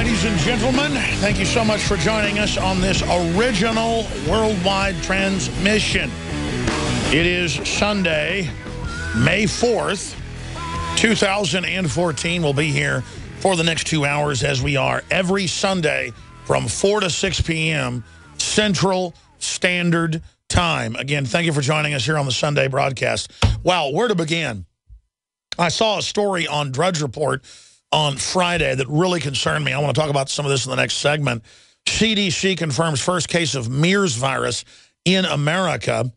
Ladies and gentlemen, thank you so much for joining us on this original worldwide transmission. It is Sunday, May 4th, 2014. We'll be here for the next 2 hours as we are every Sunday from 4 to 6 p.m. Central Standard Time. Again, thank you for joining us here on the Sunday broadcast. Wow, where to begin? I saw a story on Drudge Report on Friday that really concerned me. I want to talk about some of this in the next segment. CDC confirms first case of MERS virus in America.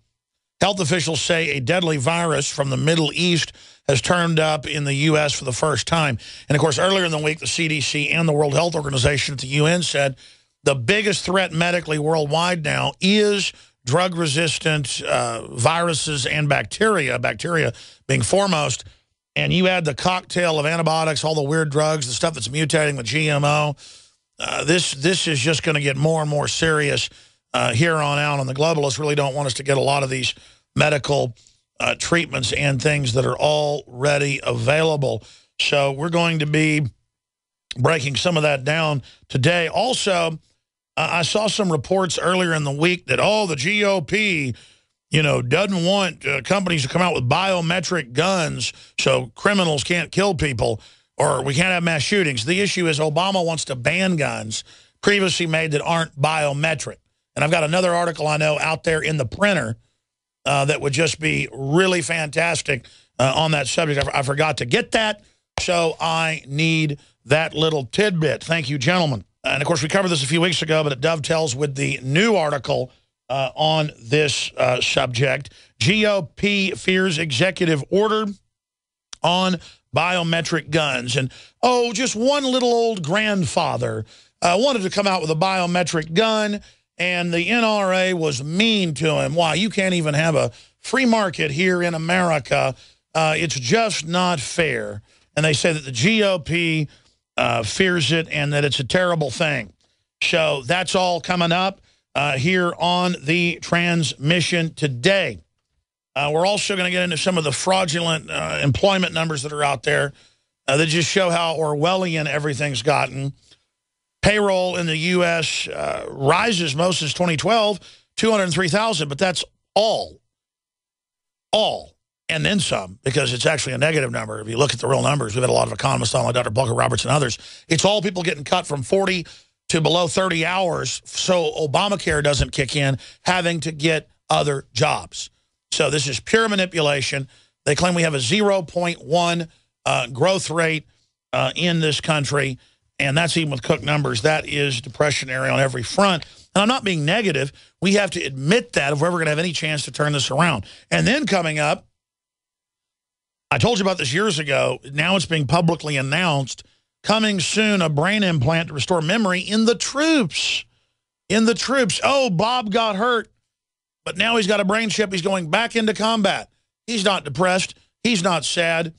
Health officials say a deadly virus from the Middle East has turned up in the U.S. for the first time. And, of course, earlier in the week, the CDC and the World Health Organization at the UN said the biggest threat medically worldwide now is drug-resistant viruses and bacteria being foremost. And you add the cocktail of antibiotics, all the weird drugs, the stuff that's mutating, the GMO. This is just going to get more and more serious here on out. And the globalists really don't want us to get a lot of these medical treatments and things that are already available. So we're going to be breaking some of that down today. Also, I saw some reports earlier in the week that, the GOP, doesn't want companies to come out with biometric guns so criminals can't kill people or we can't have mass shootings. The issue is Obama wants to ban guns previously made that aren't biometric. And I've got another article I know out there in the printer that would just be really fantastic on that subject. I forgot to get that, so I need that little tidbit. Thank you, gentlemen. And, of course, we covered this a few weeks ago, but it dovetails with the new article on this subject. GOP fears executive order on biometric guns. And, just one little old grandfather wanted to come out with a biometric gun, and the NRA was mean to him. Why? You can't even have a free market here in America. It's just not fair. And they say that the GOP fears it and that it's a terrible thing. So that's all coming up here on the transmission today. We're also going to get into some of the fraudulent employment numbers that are out there that just show how Orwellian everything's gotten. Payroll in the U.S. Rises most since 2012, 203,000, but that's all. And then some, because it's actually a negative number. If you look at the real numbers, we've had a lot of economists on, like Dr. Booker Roberts and others. It's all people getting cut from 40 to below 30 hours, so Obamacare doesn't kick in, having to get other jobs. So this is pure manipulation. They claim we have a 0.1 growth rate in this country, and that's even with Cook numbers. That is depressionary on every front. And I'm not being negative. We have to admit that if we're ever going to have any chance to turn this around. And then coming up, I told you about this years ago. Now it's being publicly announced. Coming soon, a brain implant to restore memory in the troops. Oh, Bob got hurt, but now he's got a brain chip. He's going back into combat. He's not depressed. He's not sad.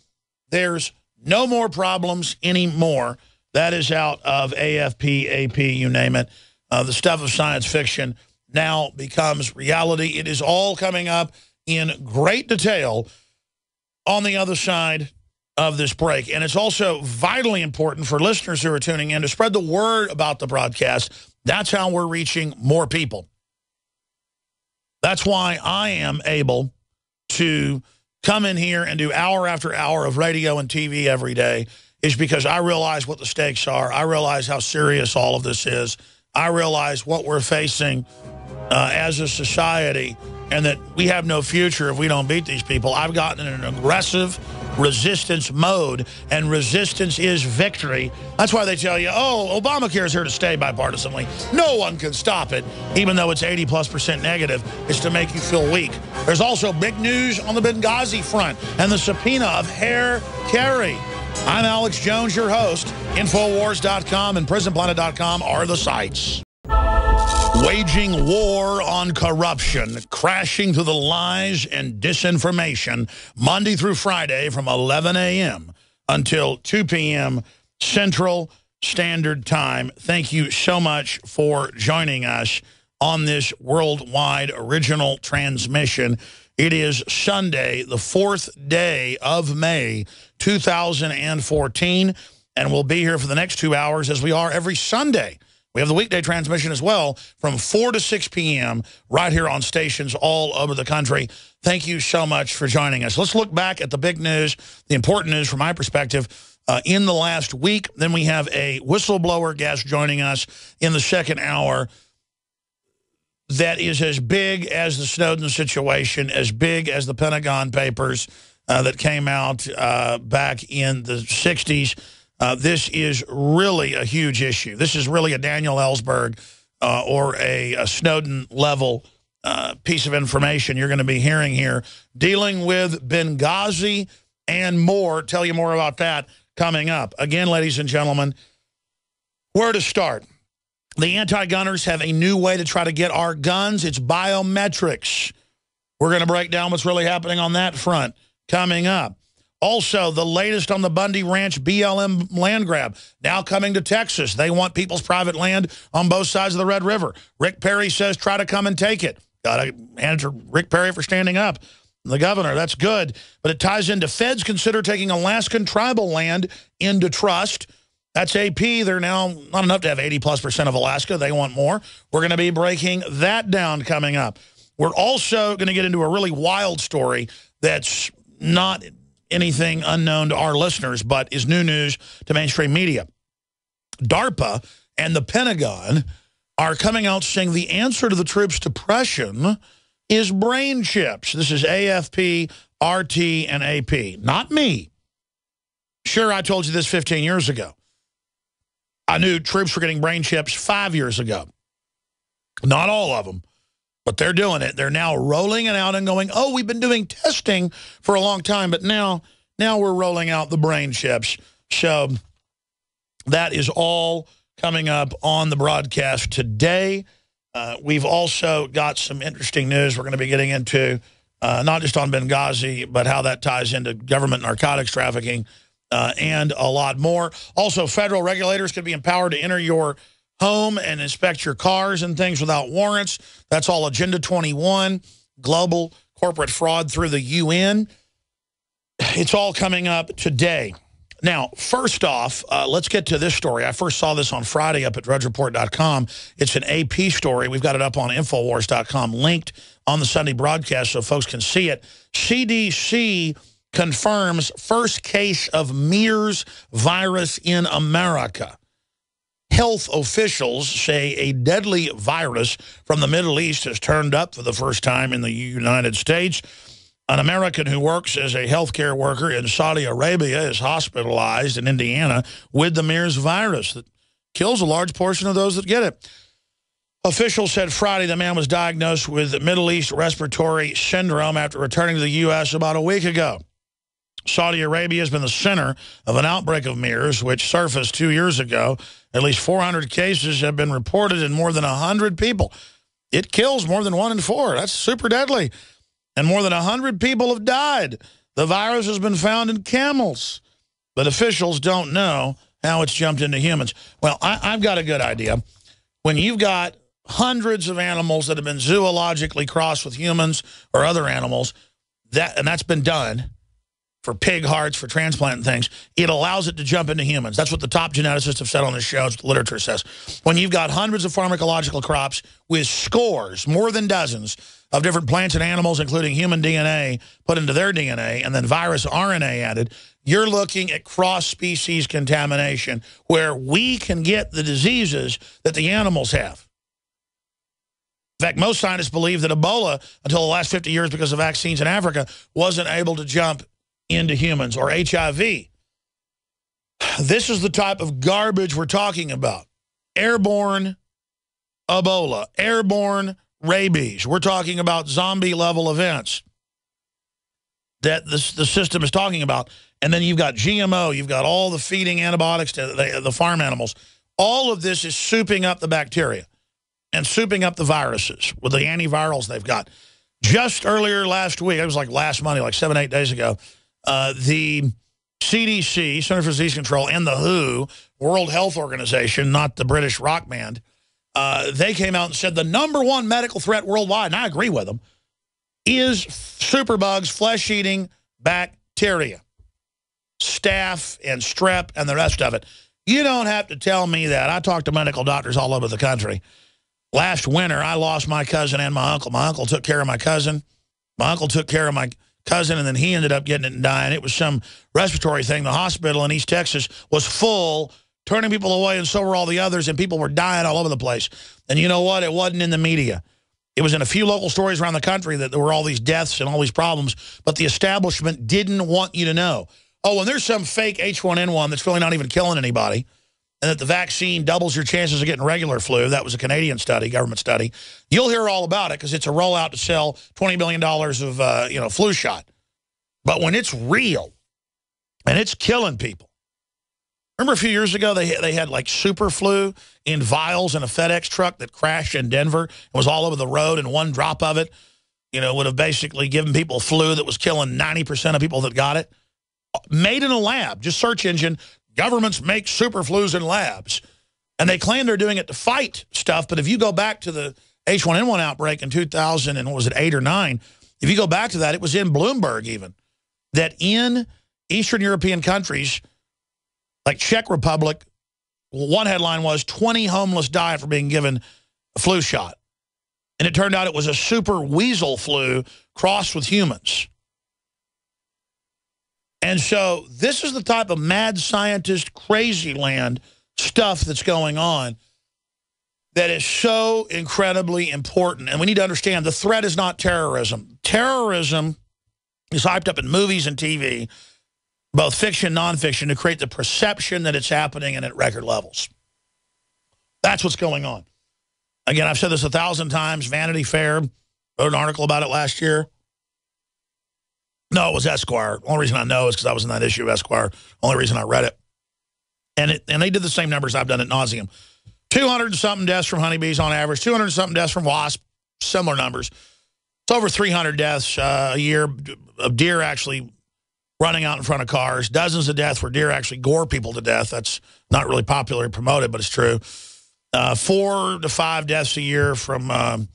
There's no more problems anymore. That is out of AFP, AP, you name it. The stuff of science fiction now becomes reality. It is all coming up in great detail on the other side of this break. And it's also vitally important for listeners who are tuning in to spread the word about the broadcast. That's how we're reaching more people. That's why I am able to come in here and do hour after hour of radio and TV every day, is because I realize what the stakes are. I realize how serious all of this is. I realize what we're facing as a society, and that we have no future if we don't beat these people. I've gotten in an aggressive resistance mode, and resistance is victory. That's why they tell you, Obamacare is here to stay bipartisanly. No one can stop it, even though it's 80+% negative. It's to make you feel weak. There's also big news on the Benghazi front and the subpoena of Hair Carey. I'm Alex Jones, your host. Infowars.com and Prisonplanet.com are the sites. Waging war on corruption, crashing through the lies and disinformation, Monday through Friday from 11 a.m. until 2 p.m. Central Standard Time. Thank you so much for joining us on this worldwide original transmission. It is Sunday, the 4th day of May, 2014. and we'll be here for the next 2 hours as we are every Sunday. We have the weekday transmission as well from 4 to 6 p.m. right here on stations all over the country. Thank you so much for joining us. Let's look back at the big news, the important news from my perspective in the last week. Then we have a whistleblower guest joining us in the second hour that is as big as the Snowden situation, as big as the Pentagon Papers that came out back in the 60s. This is really a huge issue. This is really a Daniel Ellsberg or a Snowden-level piece of information you're going to be hearing here, dealing with Benghazi and more. Tell you more about that coming up. Again, ladies and gentlemen, where to start? The anti-gunners have a new way to try to get our guns. It's biometrics. We're going to break down what's really happening on that front coming up. Also, the latest on the Bundy Ranch BLM land grab, now coming to Texas. They want people's private land on both sides of the Red River. Rick Perry says, try to come and take it. Got to hand it to Rick Perry for standing up. The governor, that's good. But it ties into feds consider taking Alaskan tribal land into trust. That's AP. They're now not enough to have 80+% of Alaska. They want more. We're going to be breaking that down coming up. We're also going to get into a really wild story that's not anything unknown to our listeners, but is new news to mainstream media. DARPA and the Pentagon are coming out saying the answer to the troops' depression is brain chips. This is AFP, RT, and AP. Not me. Sure, I told you this 15 years ago. I knew troops were getting brain chips 5 years ago. Not all of them. But they're doing it. They're now rolling it out and going, oh, we've been doing testing for a long time, but now we're rolling out the brain chips. So that is all coming up on the broadcast today. We've also got some interesting news we're going to be getting into, not just on Benghazi, but how that ties into government narcotics trafficking and a lot more. Also, federal regulators could be empowered to enter your home and inspect your cars and things without warrants. That's all Agenda 21, global corporate fraud through the UN. It's all coming up today. Now, first off, let's get to this story. I first saw this on Friday up at drudgereport.com. It's an AP story. We've got it up on Infowars.com, linked on the Sunday broadcast so folks can see it. CDC confirms first case of MERS virus in America. Health officials say a deadly virus from the Middle East has turned up for the first time in the United States. An American who works as a healthcare worker in Saudi Arabia is hospitalized in Indiana with the MERS virus that kills a large portion of those that get it. Officials said Friday the man was diagnosed with Middle East respiratory syndrome after returning to the U.S. about a week ago. Saudi Arabia has been the center of an outbreak of MERS, which surfaced 2 years ago. At least 400 cases have been reported in more than 100 people. It kills more than 1 in 4. That's super deadly. And more than 100 people have died. The virus has been found in camels. But officials don't know how it's jumped into humans. Well, I've got a good idea. When you've got hundreds of animals that have been zoologically crossed with humans or other animals, and that's been done for pig hearts, for transplant and things, it allows it to jump into humans. That's what the top geneticists have said on this show. It's what the literature says. When you've got hundreds of pharmacological crops with scores, more than dozens, of different plants and animals, including human DNA, put into their DNA, and then virus RNA added, you're looking at cross-species contamination where we can get the diseases that the animals have. In fact, most scientists believe that Ebola, until the last 50 years because of vaccines in Africa, wasn't able to jump into humans, or HIV. This is the type of garbage we're talking about. Airborne Ebola, airborne rabies. We're talking about zombie-level events that the system is talking about. And then you've got GMO, you've got all the feeding antibiotics to the farm animals. All of this is souping up the bacteria and souping up the viruses with the antivirals they've got. Just earlier last week, it was like last Monday, like 7, 8 days ago, the CDC, Center for Disease Control, and the WHO, World Health Organization, not the British rock band, they came out and said the #1 medical threat worldwide, and I agree with them, is superbugs, flesh-eating bacteria. staph and strep and the rest of it. You don't have to tell me that. I talked to medical doctors all over the country. Last winter, I lost my cousin and my uncle. My uncle took care of my cousin. My uncle took care of my cousin, and then he ended up getting it and dying. It was some respiratory thing. The hospital in East Texas was full, turning people away, and so were all the others, and people were dying all over the place. And you know what? It wasn't in the media. It was in a few local stories around the country that there were all these deaths and all these problems, but the establishment didn't want you to know. Oh, and there's some fake H1N1 that's really not even killing anybody, and that the vaccine doubles your chances of getting regular flu. That was a Canadian study, government study. You'll hear all about it because it's a rollout to sell $20 million of flu shot. But when it's real and it's killing people. Remember a few years ago they had like super flu in vials in a FedEx truck that crashed in Denver and was all over the road, and one drop of it, would have basically given people flu that was killing 90% of people that got it. Made in a lab, just search engine. Governments make super flus in labs. And they claim they're doing it to fight stuff. But if you go back to the H1N1 outbreak in 2008 or 9, if you go back to that, it was in Bloomberg even, that in Eastern European countries, like Czech Republic, one headline was 20 homeless die after being given a flu shot. And it turned out it was a super weasel flu crossed with humans. And so this is the type of mad scientist, crazy land stuff that's going on that is so incredibly important. And we need to understand the threat is not terrorism. Terrorism is hyped up in movies and TV, both fiction and nonfiction, to create the perception that it's happening and at record levels. That's what's going on. Again, I've said this 1,000 times. Vanity Fair wrote an article about it last year. No, it was Esquire. The only reason I know is because I was in that issue of Esquire. Only reason I read it. And they did the same numbers I've done at nauseum. 200-something deaths from honeybees on average. 200-something deaths from wasps. Similar numbers. It's over 300 deaths a year of deer actually running out in front of cars. Dozens of deaths where deer actually gore people to death. That's not really popularly promoted, but it's true. 4 to 5 deaths a year from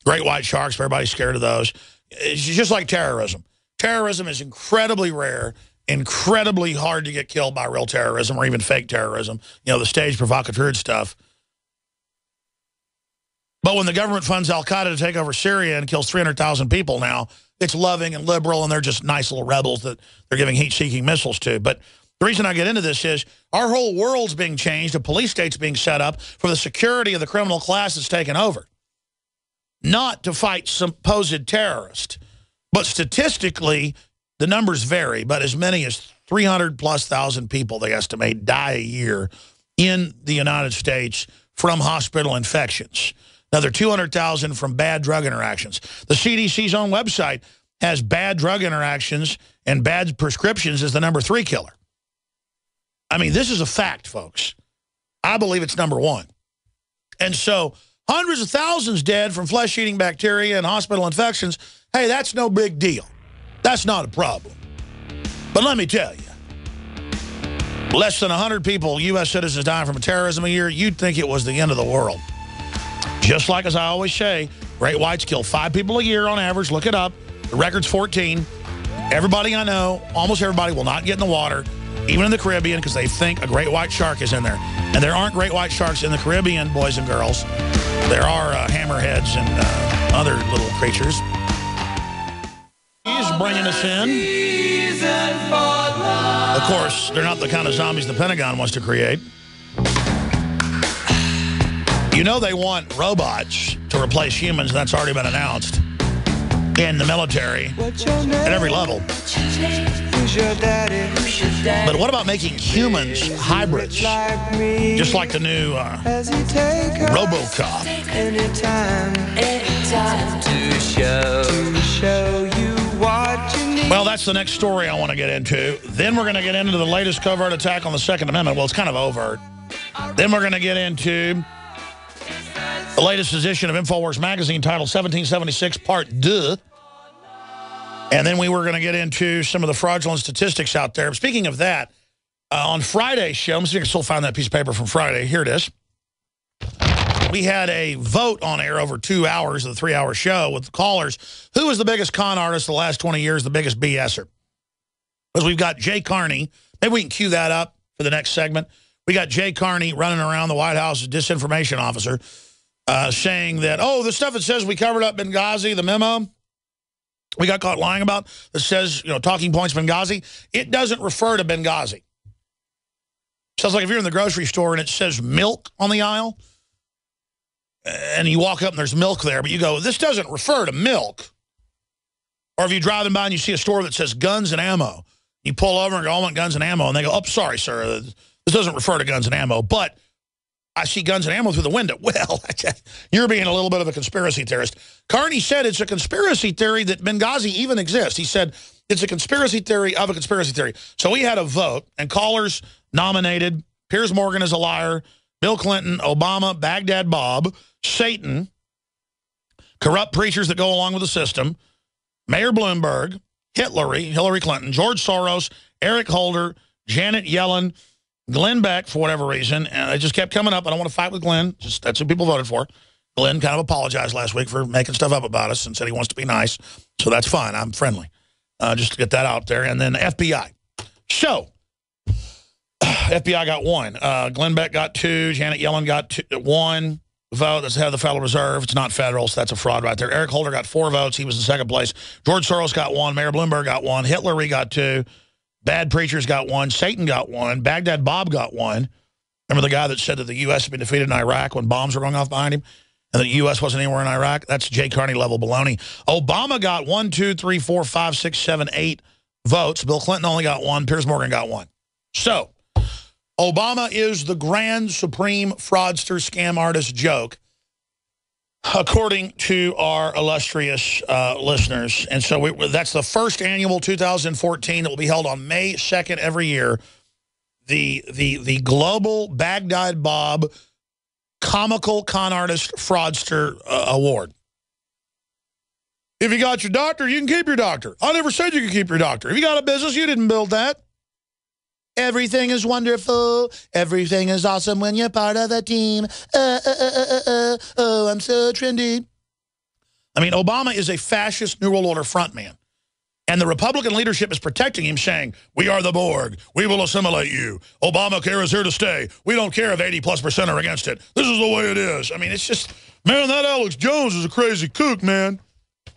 great white sharks. Everybody's scared of those. It's just like terrorism. Terrorism is incredibly rare, incredibly hard to get killed by real terrorism or even fake terrorism, the staged provocateur stuff. But when the government funds al-Qaeda to take over Syria and kills 300,000 people now, it's loving and liberal, and they're just nice little rebels that they're giving heat-seeking missiles to. But the reason I get into this is our whole world's being changed, a police state's being set up for the security of the criminal class that's taken over, not to fight supposed terrorists. But statistically, the numbers vary, but as many as 300,000+ people, they estimate, die a year in the United States from hospital infections. Another 200,000 from bad drug interactions. The CDC's own website has bad drug interactions and bad prescriptions as the number 3 killer. I mean, this is a fact, folks. I believe it's number 1. And so hundreds of thousands dead from flesh-eating bacteria and hospital infections. Hey, that's no big deal. That's not a problem. But let me tell you, less than 100 people, U.S. citizens dying from terrorism a year, you'd think it was the end of the world. Just like, as I always say, great whites kill 5 people a year on average. Look it up. The record's 14. Everybody I know, almost everybody, will not get in the water, even in the Caribbean, because they think a great white shark is in there. And there aren't great white sharks in the Caribbean, boys and girls. There are hammerheads and other little creatures. He's bringing us in. Of course, they're not the kind of zombies the Pentagon wants to create. They want robots to replace humans. That's already been announced in the military at every level. But what about making humans hybrids? Just like the new RoboCop. Well, that's the next story I want to get into. Then we're going to get into the latest covert attack on the Second Amendment. Well, it's kind of overt. Then we're going to get into the latest edition of InfoWars magazine titled 1776 Part 2. And then we were going to get into some of the fraudulent statistics out there. Speaking of that, on Friday's show, I'm see if I can still find that piece of paper from Friday. Here it is. We had a vote on air over 2 hours of the 3-hour show with the callers. Who was the biggest con artist the last 20 years, the biggest BSer? Because we've got Jay Carney. Maybe we can cue that up for the next segment. We got Jay Carney running around the White House as disinformation officer saying that, oh, the stuff that says we covered up Benghazi, the memo we got caught lying about that says, you know, talking points Benghazi, it doesn't refer to Benghazi. Sounds like if you're in the grocery store and it says milk on the aisle, and you walk up and there's milk there, but you go, this doesn't refer to milk. Or if you're driving by and you see a store that says guns and ammo, you pull over and go, I want guns and ammo, and they go, oh, sorry, sir, this doesn't refer to guns and ammo, but I see guns and ammo through the window. Well, you're being a little bit of a conspiracy theorist. Carney said it's a conspiracy theory that Benghazi even exists. He said it's a conspiracy theory of a conspiracy theory. So we had a vote, and callers nominated Piers Morgan as a liar, Bill Clinton, Obama, Baghdad Bob, Satan, corrupt preachers that go along with the system, Mayor Bloomberg, Hillary Clinton, George Soros, Eric Holder, Janet Yellen, Glenn Beck, for whatever reason, and it just kept coming up. I don't want to fight with Glenn. Just that's who people voted for. Glenn kind of apologized last week for making stuff up about us and said he wants to be nice. So that's fine. I'm friendly. Just to get that out there. And then the FBI. So, FBI got 1. Glenn Beck got 2. Janet Yellen got 1 vote. That's the head of the Federal Reserve. It's not federal, so that's a fraud right there. Eric Holder got 4 votes. He was in second place. George Soros got 1. Mayor Bloomberg got 1. Hillary got 2. Bad preachers got 1. Satan got 1. Baghdad Bob got 1. Remember the guy that said that the U.S. had been defeated in Iraq when bombs were going off behind him? And the U.S. wasn't anywhere in Iraq? That's Jay Carney level baloney. Obama got 1, 2, 3, 4, 5, 6, 7, 8 votes. Bill Clinton only got 1. Piers Morgan got 1. So, Obama is the grand supreme fraudster scam artist joke, according to our illustrious listeners. And so that's the first annual 2014 that will be held on May 2nd every year. The Global Baghdad Bob Comical Con Artist Fraudster Award. If you got your doctor, you can keep your doctor. I never said you could keep your doctor. If you got a business, you didn't build that. Everything is wonderful. Everything is awesome when you're part of the team. Oh, I'm so trendy. I mean, Obama is a fascist New World Order frontman. And the Republican leadership is protecting him, saying, we are the Borg. We will assimilate you. Obamacare is here to stay. We don't care if 80+% are against it. This is the way it is. I mean, it's just, man, that Alex Jones is a crazy kook, man.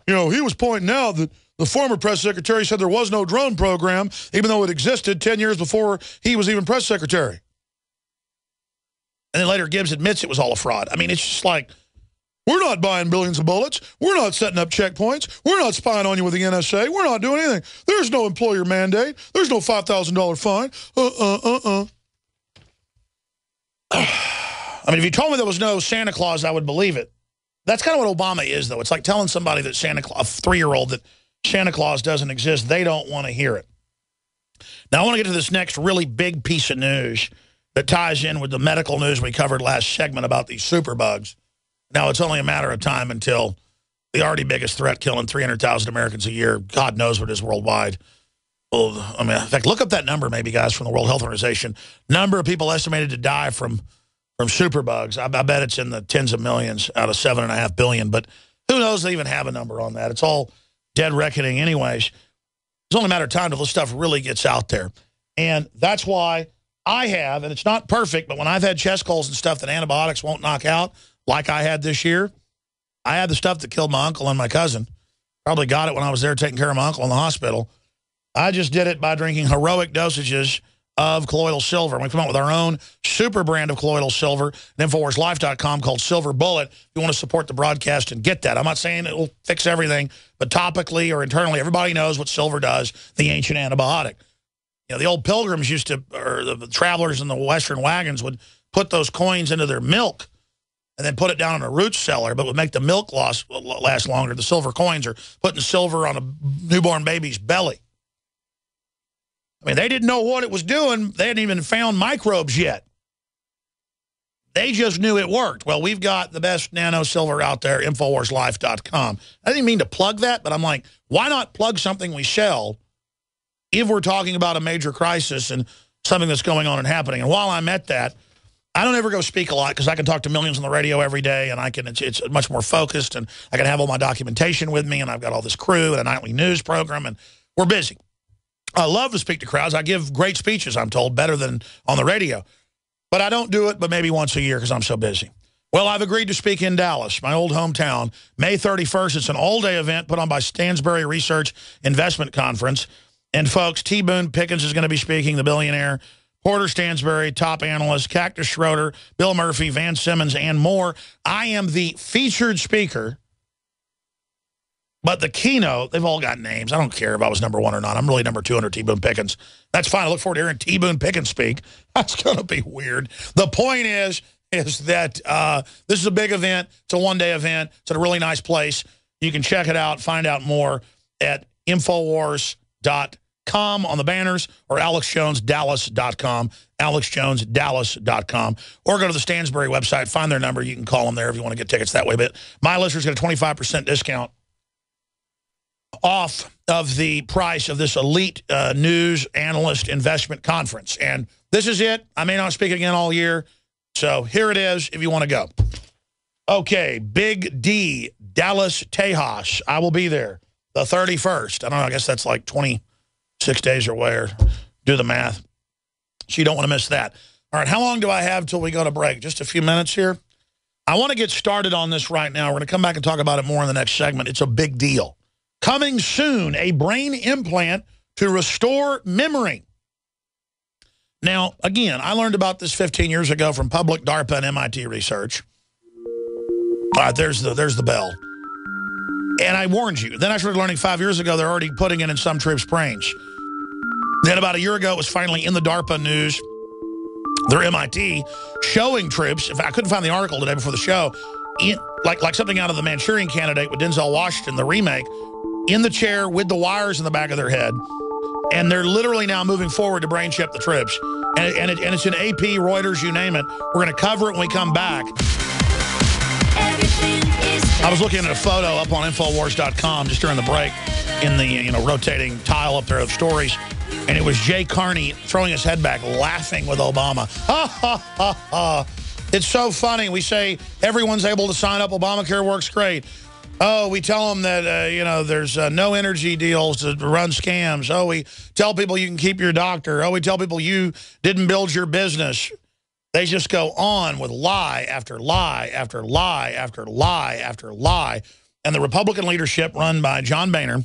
You know, he was pointing out that the former press secretary said there was no drone program, even though it existed 10 years before he was even press secretary. And then later Gibbs admits it was all a fraud. I mean, it's just like, we're not buying billions of bullets. We're not setting up checkpoints. We're not spying on you with the NSA. We're not doing anything. There's no employer mandate. There's no $5,000 fine. I mean, if you told me there was no Santa Claus, I would believe it. That's kind of what Obama is, though. It's like telling somebody that Santa Claus, a 3-year-old, that Santa Claus doesn't exist. They don't want to hear it. Now, I want to get to this next really big piece of news that ties in with the medical news we covered last segment about these superbugs. Now, it's only a matter of time until the already biggest threat, killing 300,000 Americans a year, God knows what it is worldwide. Well, I mean, in fact, look up that number maybe, guys, from the World Health Organization. Number of people estimated to die from superbugs. I bet it's in the tens of millions out of 7.5 billion, but who knows they even have a number on that. It's all dead reckoning anyways. It's only a matter of time until this stuff really gets out there. And that's why I have, and it's not perfect, but when I've had chest colds and stuff that antibiotics won't knock out, like I had this year, I had the stuff that killed my uncle and my cousin. Probably got it when I was there taking care of my uncle in the hospital. I just did it by drinking heroic dosages of colloidal silver. We come out with our own super brand of colloidal silver at InfoWarsLife.com called Silver Bullet. If you want to support the broadcast and get that. I'm not saying it will fix everything, but topically or internally, everybody knows what silver does, the ancient antibiotic. You know, the old pilgrims used to, or the travelers in the Western wagons would put those coins into their milk and then put it down in a root cellar, but would make the milk last longer. The silver coins are putting silver on a newborn baby's belly. I mean, they didn't know what it was doing. They hadn't even found microbes yet. They just knew it worked. Well, we've got the best nano silver out there, InfoWarsLife.com. I didn't mean to plug that, but I'm like, why not plug something we sell if we're talking about a major crisis and something that's going on and happening? And while I'm at that, I don't ever go speak a lot because I can talk to millions on the radio every day, and it's much more focused, and I can have all my documentation with me, and I've got all this crew and a nightly news program, and we're busy. I love to speak to crowds. I give great speeches, I'm told, better than on the radio. But I don't do it but maybe once a year because I'm so busy. Well, I've agreed to speak in Dallas, my old hometown, May 31st. It's an all-day event put on by Stansberry Research Investment Conference. And, folks, T. Boone Pickens is going to be speaking, the billionaire, Porter Stansberry, top analyst, Cactus Schroeder, Bill Murphy, Van Simmons, and more. I am the featured speaker. But the keynote, they've all got names. I don't care if I was number 1 or not. I'm really number 2 under T. Boone Pickens. That's fine. I look forward to hearing T. Boone Pickens speak. That's going to be weird. The point is that this is a big event. It's a one-day event. It's at a really nice place. You can check it out, find out more at Infowars.com on the banners or AlexJonesDallas.com, AlexJonesDallas.com, or go to the Stansberry website, find their number. You can call them there if you want to get tickets that way. But my listeners get a 25% discount off of the price of this elite news analyst investment conference. And this is it. I may not speak again all year. So here it is if you want to go. Okay, Big D, Dallas, Tejas. I will be there the 31st. I don't know, I guess that's like 26 days or where. Do the math. So you don't want to miss that. All right, how long do I have till we go to break? Just a few minutes here. I want to get started on this right now. We're going to come back and talk about it more in the next segment. It's a big deal. Coming soon, a brain implant to restore memory. Now, again, I learned about this 15 years ago from public DARPA and MIT research. All right, there's the bell. And I warned you. Then I started learning 5 years ago they're already putting it in some troops' brains. Then about a year ago, it was finally in the DARPA news, their MIT, showing troops. In fact, I couldn't find the article today before the show, like something out of The Manchurian Candidate with Denzel Washington, the remake, in the chair with the wires in the back of their head. And they're literally now moving forward to brain chip the troops. And it's in AP, Reuters, you name it. We're going to cover it when we come back. I was looking at a photo up on Infowars.com just during the break in the rotating tile up there of stories. And it was Jay Carney throwing his head back, laughing with Obama. Ha, ha, ha, ha. It's so funny. We say everyone's able to sign up. Obamacare works great. Oh, we tell them that, there's no energy deals to run scams. Oh, we tell people you can keep your doctor. Oh, we tell people you didn't build your business. They just go on with lie after lie after lie after lie after lie. And the Republican leadership run by John Boehner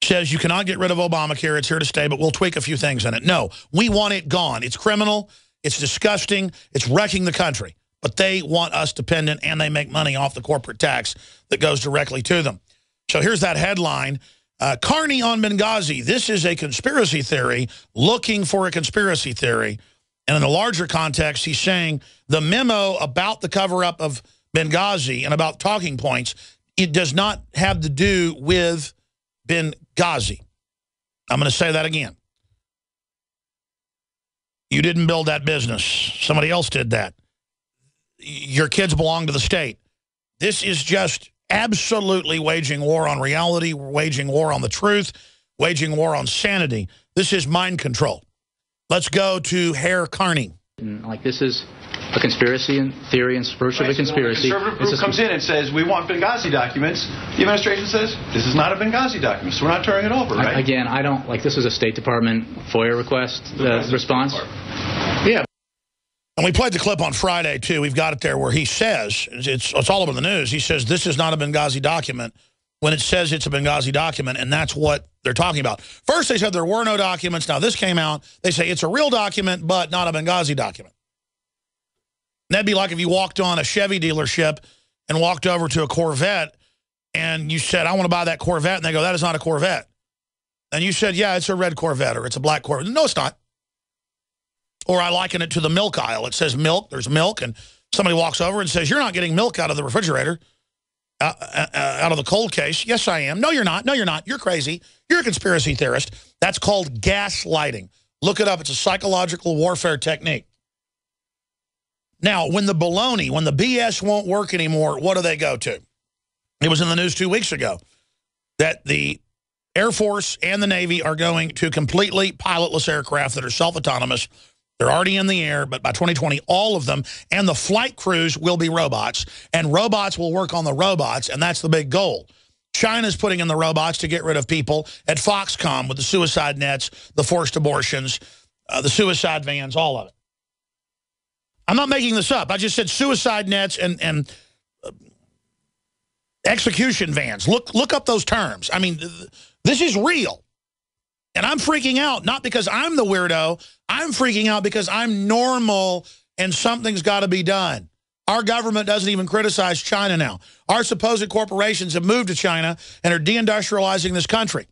says you cannot get rid of Obamacare. It's here to stay, but we'll tweak a few things in it. No, we want it gone. It's criminal. It's disgusting. It's wrecking the country. But they want us dependent, and they make money off the corporate tax that goes directly to them. So here's that headline. Carney on Benghazi. This is a conspiracy theory looking for a conspiracy theory. And in the larger context, he's saying the memo about the cover-up of Benghazi and about talking points, it does not have to do with Benghazi. I'm going to say that again. You didn't build that business. Somebody else did that. Your kids belong to the state. This is just absolutely waging war on reality, waging war on the truth, waging war on sanity. This is mind control. Let's go to Herr Carney. Like, this is a conspiracy and theory and spurge of a conspiracy. When a conservative group comes in and says, we want Benghazi documents, the administration says, this is not a Benghazi document, so we're not turning it over, right? Again, I don't, this is a State Department FOIA request response. Yeah. And we played the clip on Friday, too. We've got it there where he says, it's all over the news, he says this is not a Benghazi document when it says it's a Benghazi document, and that's what they're talking about. First, they said there were no documents. Now, this came out. They say it's a real document, but not a Benghazi document. And that'd be like if you walked on a Chevy dealership and walked over to a Corvette, and you said, I want to buy that Corvette, and they go, that is not a Corvette. And you said, yeah, it's a red Corvette, or it's a black Corvette. No, it's not. Or I liken it to the milk aisle. It says milk, there's milk, and somebody walks over and says, you're not getting milk out of the refrigerator, out of the cold case. Yes, I am. No, you're not. No, you're not. You're crazy. You're a conspiracy theorist. That's called gaslighting. Look it up. It's a psychological warfare technique. Now, when the baloney, when the BS won't work anymore, what do they go to? It was in the news 2 weeks ago that the Air Force and the Navy are going to completely pilotless aircraft that are self-autonomous. They're already in the air, but by 2020, all of them, and the flight crews will be robots, and robots will work on the robots, and that's the big goal. China's putting in the robots to get rid of people at Foxconn with the suicide nets, the forced abortions, the suicide vans, all of it. I'm not making this up. I just said suicide nets and execution vans. Look up those terms. I mean, this is real. And I'm freaking out, not because I'm the weirdo. I'm freaking out because I'm normal and something's got to be done. Our government doesn't even criticize China now. Our supposed corporations have moved to China and are deindustrializing this country.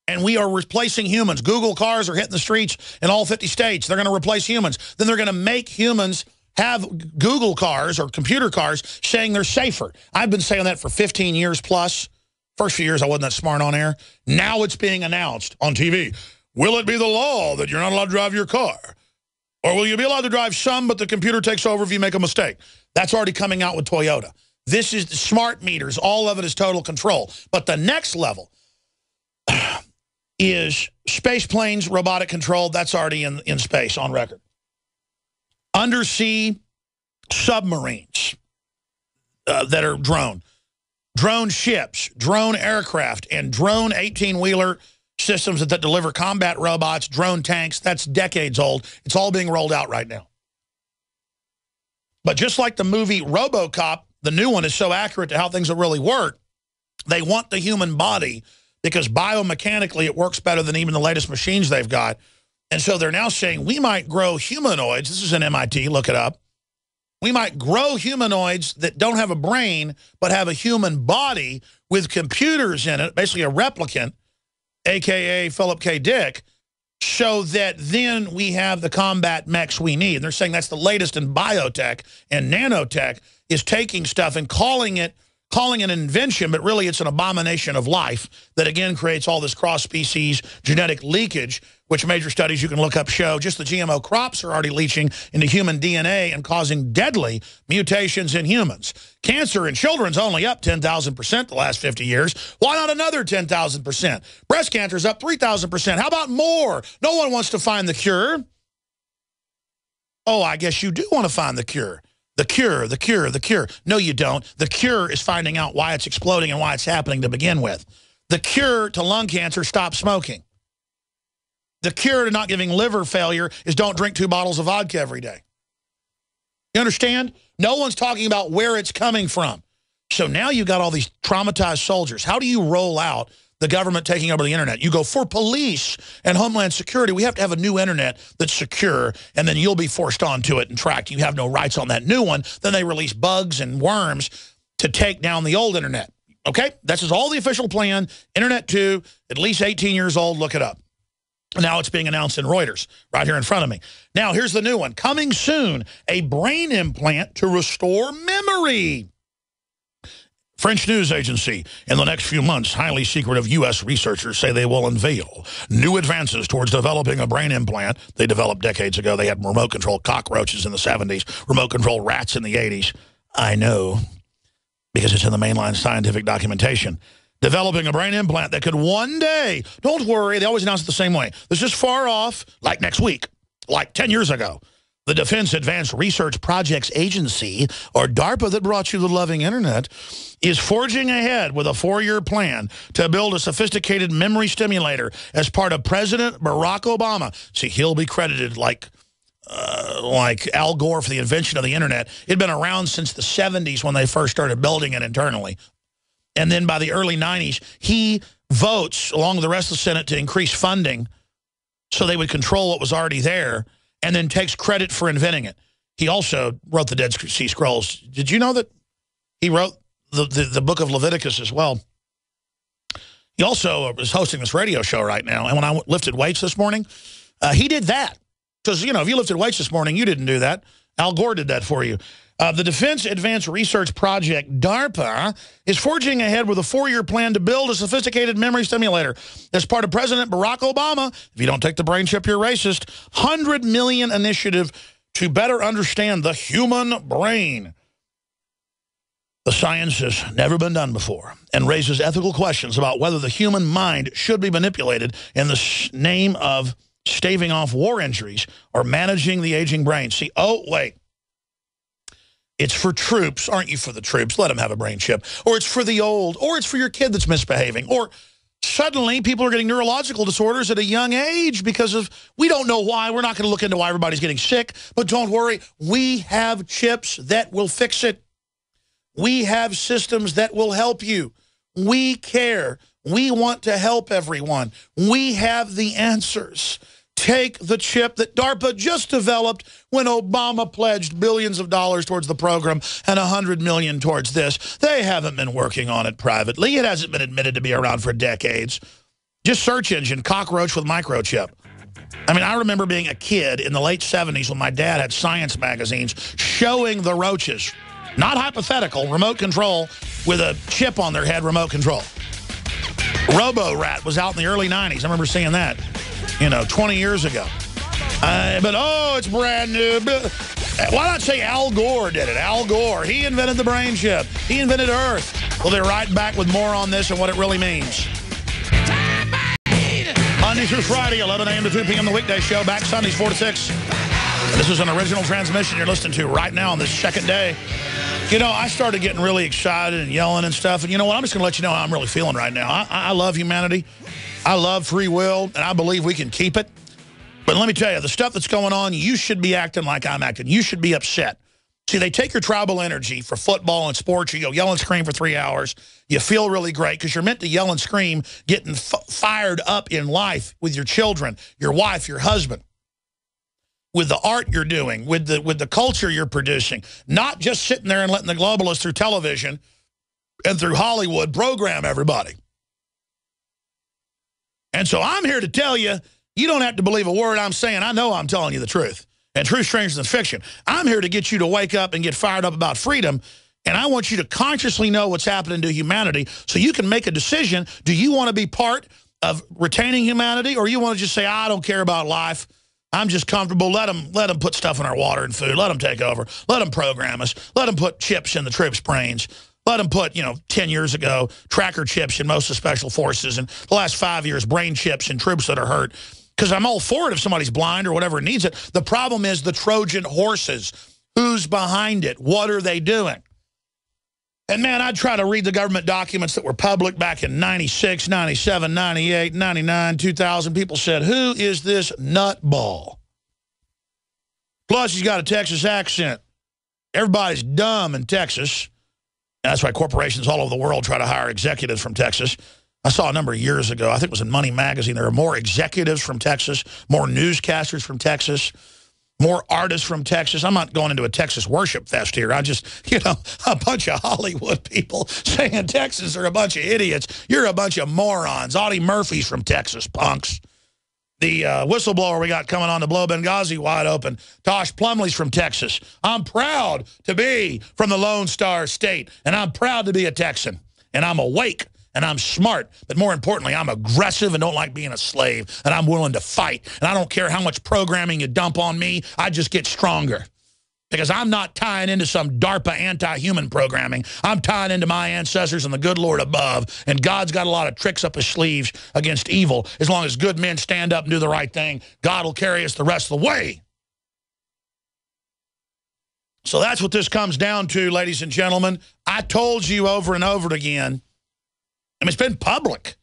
And we are replacing humans. Google cars are hitting the streets in all 50 states. They're going to replace humans. Then they're going to make humans have Google cars or computer cars saying they're safer. I've been saying that for 15 years plus. First few years, I wasn't that smart on air. Now it's being announced on TV. Will it be the law that you're not allowed to drive your car? Or will you be allowed to drive some, but the computer takes over if you make a mistake? That's already coming out with Toyota. This is the smart meters. All of it is total control. But the next level is space planes, robotic control. That's already in space on record. Undersea submarines that are drone ships, drone aircraft, and drone 18-wheeler systems that deliver combat robots, drone tanks. That's decades old. It's all being rolled out right now. But just like the movie RoboCop, the new one is so accurate to how things will really work, they want the human body because biomechanically it works better than even the latest machines they've got. And so they're now saying we might grow humanoids. This is an MIT, look it up. We might grow humanoids that don't have a brain but have a human body with computers in it, basically a replicant, a.k.a. Philip K. Dick, so that then we have the combat mechs we need. And they're saying that's the latest in biotech, and nanotech is taking stuff and calling it an invention, but really it's an abomination of life that, again, creates all this cross-species genetic leakage, which major studies you can look up show just the GMO crops are already leaching into human DNA and causing deadly mutations in humans. Cancer in children's only up 10,000% the last 50 years. Why not another 10,000%? Breast cancer's up 3,000%. How about more? No one wants to find the cure. Oh, I guess you do want to find the cure. The cure, the cure, the cure. No, you don't. The cure is finding out why it's exploding and why it's happening to begin with. The cure to lung cancer, stop smoking. The cure to not giving liver failure is don't drink 2 bottles of vodka every day. You understand? No one's talking about where it's coming from. So now you've got all these traumatized soldiers. How do you roll out the government taking over the internet? You go, for police and Homeland Security, we have to have a new internet that's secure, and then you'll be forced onto it and tracked. You have no rights on that new one. Then they release bugs and worms to take down the old internet. Okay? This is all the official plan. Internet 2, at least 18 years old. Look it up. Now it's being announced in Reuters right here in front of me. Now, here's the new one. Coming soon, a brain implant to restore memory. French news agency. In the next few months, highly secretive U.S. researchers say they will unveil new advances towards developing a brain implant they developed decades ago. They had remote-control cockroaches in the 70s, remote-control rats in the 80s. I know, because it's in the mainline scientific documentation. Developing a brain implant that could one day, don't worry, they always announce it the same way. This is far off, like next week, like 10 years ago. The Defense Advanced Research Projects Agency, or DARPA that brought you the loving internet, is forging ahead with a 4-year plan to build a sophisticated memory stimulator as part of President Barack Obama. See, he'll be credited like Al Gore for the invention of the internet. It had been around since the 70s when they first started building it internally. And then by the early 90s, he votes, along with the rest of the Senate, to increase funding so they would control what was already there, and then takes credit for inventing it. He also wrote the Dead Sea Scrolls. Did you know that he wrote the book of Leviticus as well? He also is hosting this radio show right now. And when I lifted weights this morning, he did that. Because, you know, if you lifted weights this morning, you didn't do that. Al Gore did that for you. The Defense Advanced Research Project, DARPA, is forging ahead with a 4-year plan to build a sophisticated memory stimulator. As part of President Barack Obama, if you don't take the brain chip, you're racist, $100 million initiative to better understand the human brain. The science has never been done before and raises ethical questions about whether the human mind should be manipulated in the name of staving off war injuries or managing the aging brain. See, oh, wait. It's for troops. Aren't you for the troops? Let them have a brain chip. Or it's for the old. Or it's for your kid that's misbehaving. Or suddenly people are getting neurological disorders at a young age because of, we don't know why. We're not going to look into why everybody's getting sick. But don't worry. We have chips that will fix it. We have systems that will help you. We care. We want to help everyone. We have the answers. Take the chip that DARPA just developed when Obama pledged billions of dollars towards the program and $100 million towards this. They haven't been working on it privately. It hasn't been admitted to be around for decades. Just search engine, cockroach with microchip. I mean, I remember being a kid in the late 70s when my dad had science magazines showing the roaches. Not hypothetical, remote control with a chip on their head, remote control. Robo-Rat was out in the early 90s. I remember seeing that. 20 years ago. But, it's brand new. Why not say Al Gore did it? Al Gore. He invented the brain chip. He invented Earth. We'll be right back with more on this and what it really means. Monday through Friday, 11 a.m. to 2 p.m. the weekday show. Back Sundays, 4 to 6. This is an original transmission you're listening to right now on this second day. I started getting really excited and yelling and stuff. And you know what? I'm just going to let you know how I'm really feeling right now. I love humanity. I love free will, and I believe we can keep it. But let me tell you, the stuff that's going on, you should be acting like I'm acting. You should be upset. See, they take your tribal energy for football and sports. You go yell and scream for 3 hours. You feel really great because you're meant to yell and scream, getting fired up in life with your children, your wife, your husband, with the art you're doing, with the culture you're producing, not just sitting there and letting the globalists through television and through Hollywood program everybody. And so I'm here to tell you, you don't have to believe a word I'm saying. I know I'm telling you the truth. And truth stranger than fiction. I'm here to get you to wake up and get fired up about freedom. And I want you to consciously know what's happening to humanity so you can make a decision. Do you want to be part of retaining humanity, or you want to just say, I don't care about life. I'm just comfortable. Let them put stuff in our water and food. Let them take over. Let them program us. Let them put chips in the troops' brains. Let them put, 10 years ago, tracker chips in most of special forces, and the last 5 years, brain chips in troops that are hurt. Because I'm all for it if somebody's blind or whatever needs it. The problem is the Trojan horses. Who's behind it? What are they doing? And, man, I'd try to read the government documents that were public back in 96, 97, 98, 99, 2000. People said, who is this nutball? Plus, he's got a Texas accent. Everybody's dumb in Texas. That's why corporations all over the world try to hire executives from Texas. I saw a number of years ago, I think it was in Money Magazine, there are more executives from Texas, more newscasters from Texas, more artists from Texas. I'm not going into a Texas worship fest here. I just, a bunch of Hollywood people saying Texas are a bunch of idiots. You're a bunch of morons. Audie Murphy's from Texas, punks. The whistleblower we got coming on to blow Benghazi wide open, Tosh Plumlee's from Texas. I'm proud to be from the Lone Star State, and I'm proud to be a Texan. And I'm awake, and I'm smart, but more importantly, I'm aggressive and don't like being a slave, and I'm willing to fight. And I don't care how much programming you dump on me, I just get stronger. Because I'm not tying into some DARPA anti-human programming. I'm tying into my ancestors and the good Lord above. And God's got a lot of tricks up his sleeves against evil. As long as good men stand up and do the right thing, God will carry us the rest of the way. So that's what this comes down to, ladies and gentlemen. I told you over and over again, it's been public,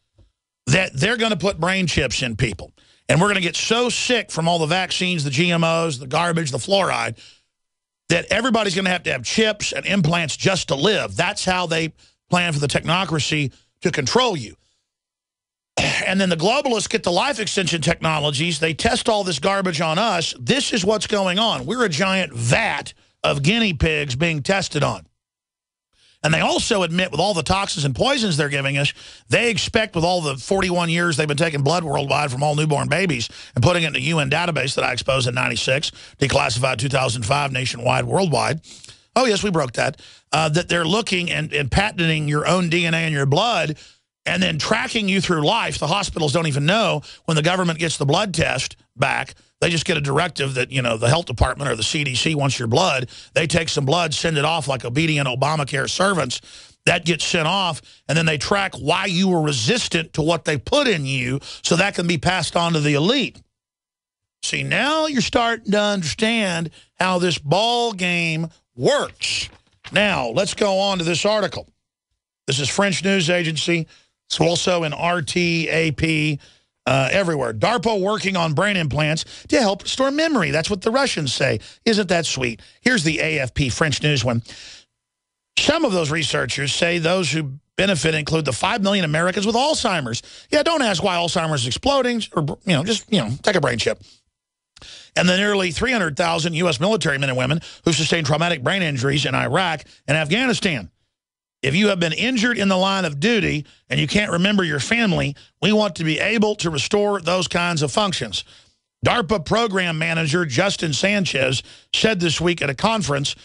that they're going to put brain chips in people. And we're going to get so sick from all the vaccines, the GMOs, the garbage, the fluoride, that everybody's going to have chips and implants just to live. That's how they plan for the technocracy to control you. And then the globalists get the life extension technologies. They test all this garbage on us. This is what's going on. We're a giant vat of guinea pigs being tested on. And they also admit with all the toxins and poisons they're giving us, they expect with all the 41 years they've been taking blood worldwide from all newborn babies and putting it in a UN database that I exposed in 96, declassified 2005 nationwide, worldwide. Oh, yes, we broke that. That they're looking and patenting your own DNA in your blood and then tracking you through life. The hospitals don't even know when the government gets the blood test back. They just get a directive that, the health department or the CDC wants your blood. They take some blood, send it off like obedient Obamacare servants. That gets sent off, and then they track why you were resistant to what they put in you so that can be passed on to the elite. See, now you're starting to understand how this ball game works. Now, let's go on to this article. This is French news agency. It's also in RT, AP, everywhere. DARPA working on brain implants to help restore memory. That's what the Russians say. Isn't that sweet? Here's the AFP French news one. Some of those researchers say those who benefit include the 5 million Americans with Alzheimer's. Yeah, don't ask why Alzheimer's is exploding, or, just take a brain chip. And the nearly 300,000 U.S. military men and women who sustained traumatic brain injuries in Iraq and Afghanistan. If you have been injured in the line of duty and you can't remember your family, we want to be able to restore those kinds of functions. DARPA program manager Justin Sanchez said this week at a conference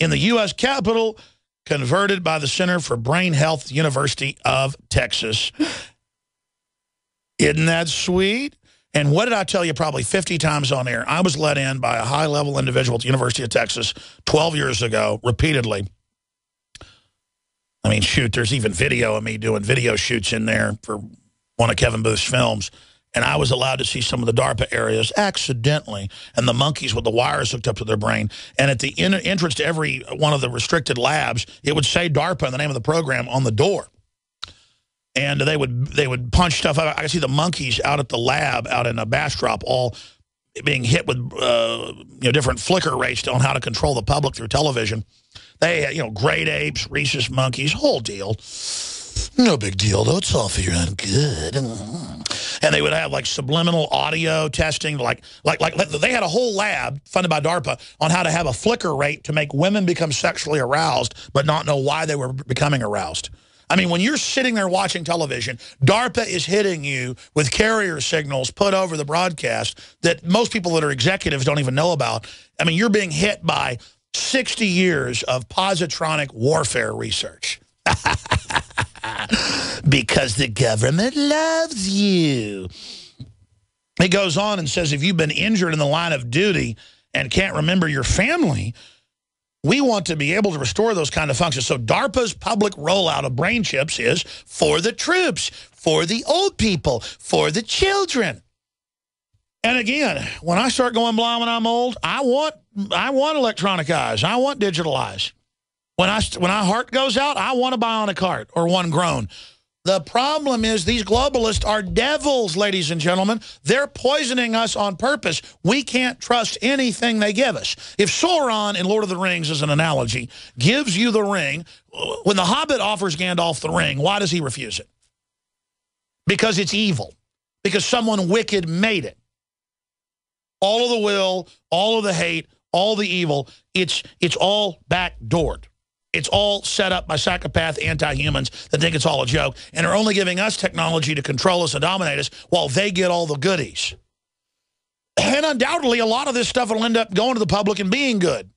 in the U.S. Capitol, converted by the Center for Brain Health, University of Texas. Isn't that sweet? And what did I tell you probably 50 times on air? I was let in by a high-level individual at the University of Texas 12 years ago, repeatedly. I mean, shoot, there's even video of me doing video shoots in there for one of Kevin Booth's films. And I was allowed to see some of the DARPA areas accidentally, and the monkeys with the wires hooked up to their brain. And at the entrance to every one of the restricted labs, it would say DARPA and the name of the program on the door. And they would punch stuff out. I could see the monkeys out at the lab, out in a Bastrop, all being hit with different flicker rates on how to control the public through television. They had, great apes, rhesus monkeys, whole deal. No big deal, though. It's all figured out good. And they would have, subliminal audio testing. Like they had a whole lab funded by DARPA on how to have a flicker rate to make women become sexually aroused but not know why they were becoming aroused. I mean, when you're sitting there watching television, DARPA is hitting you with carrier signals put over the broadcast that most people that are executives don't even know about. I mean, you're being hit by 60 years of positronic warfare research. Because the government loves you. It goes on and says, if you've been injured in the line of duty and can't remember your family, we want to be able to restore those kind of functions. So DARPA's public rollout of brain chips is for the troops, for the old people, for the children. And again, when I start going blind when I'm old, I want electronic eyes. I want digital eyes. When our heart goes out, I want a bionic heart or one grown. The problem is these globalists are devils, ladies and gentlemen. They're poisoning us on purpose. We can't trust anything they give us. If Sauron in Lord of the Rings, as an analogy, gives you the ring, when the Hobbit offers Gandalf the ring, why does he refuse it? Because it's evil. Because someone wicked made it. All of the will, all of the hate, all the evil, it's all backdoored. It's all set up by psychopath anti-humans that think it's all a joke and are only giving us technology to control us and dominate us while they get all the goodies. And undoubtedly, a lot of this stuff will end up going to the public and being good.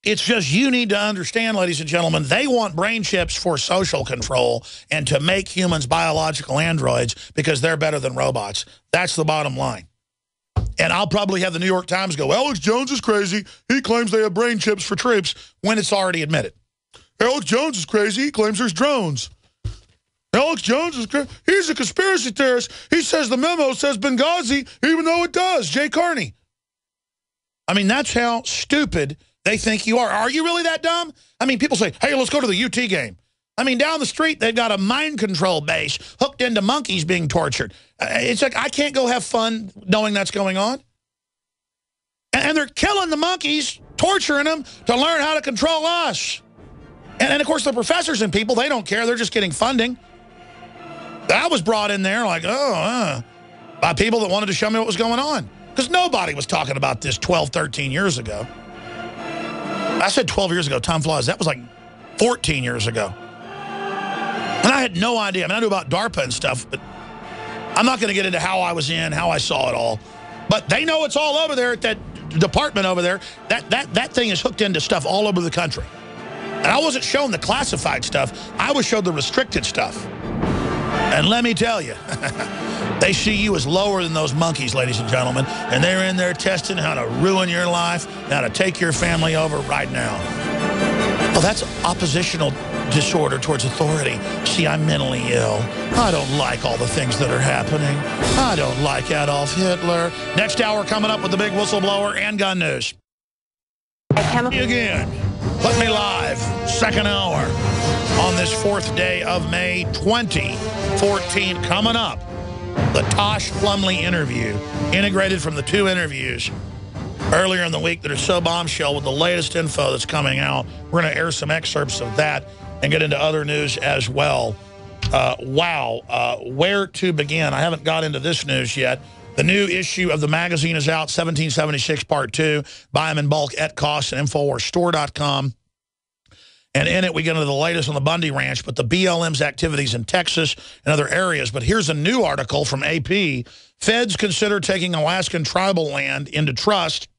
It's just you need to understand, ladies and gentlemen, they want brain chips for social control and to make humans biological androids because they're better than robots. That's the bottom line. And I'll probably have the New York Times go, Alex Jones is crazy. He claims they have brain chips for troops when it's already admitted. Alex Jones is crazy. He claims there's drones. Alex Jones is crazy. He's a conspiracy theorist. He says the memo says Benghazi, even though it does. Jay Carney. I mean, that's how stupid they think you are. Are you really that dumb? I mean, people say, hey, let's go to the UT game. I mean, down the street, they've got a mind control base hooked into monkeys being tortured. It's like, I can't go have fun knowing that's going on. And they're killing the monkeys, torturing them to learn how to control us. And of course, the professors and people, they don't care. They're just getting funding. I was brought in there by people that wanted to show me what was going on. Because nobody was talking about this 12, 13 years ago. I said 12 years ago, time flies. That was like 14 years ago. And I had no idea. I mean, I knew about DARPA and stuff, but I'm not going to get into how I was in, how I saw it all. But they know it's all over there at that department over there. That thing is hooked into stuff all over the country. And I wasn't shown the classified stuff. I was shown the restricted stuff. And let me tell you, they see you as lower than those monkeys, ladies and gentlemen. And they're in there testing how to ruin your life, how to take your family over right now. Oh, that's oppositional disorder towards authority. See, I'm mentally ill. I don't like all the things that are happening. I don't like Adolf Hitler. Next hour coming up with the big whistleblower and gun news. Again. Put me live, second hour, on this 4th day of May 2014. Coming up, the Tosh Plumlee interview, integrated from the 2 interviews earlier in the week that are so bombshell with the latest info that's coming out. We're going to air some excerpts of that and get into other news as well. Wow, where to begin? I haven't got into this news yet. The new issue of the magazine is out, 1776 Part 2. Buy them in bulk at cost at InfoWarsStore.com. And in it, we get into the latest on the Bundy Ranch, but the BLM's activities in Texas and other areas. But here's a new article from AP. Feds consider taking Alaskan tribal land into trust.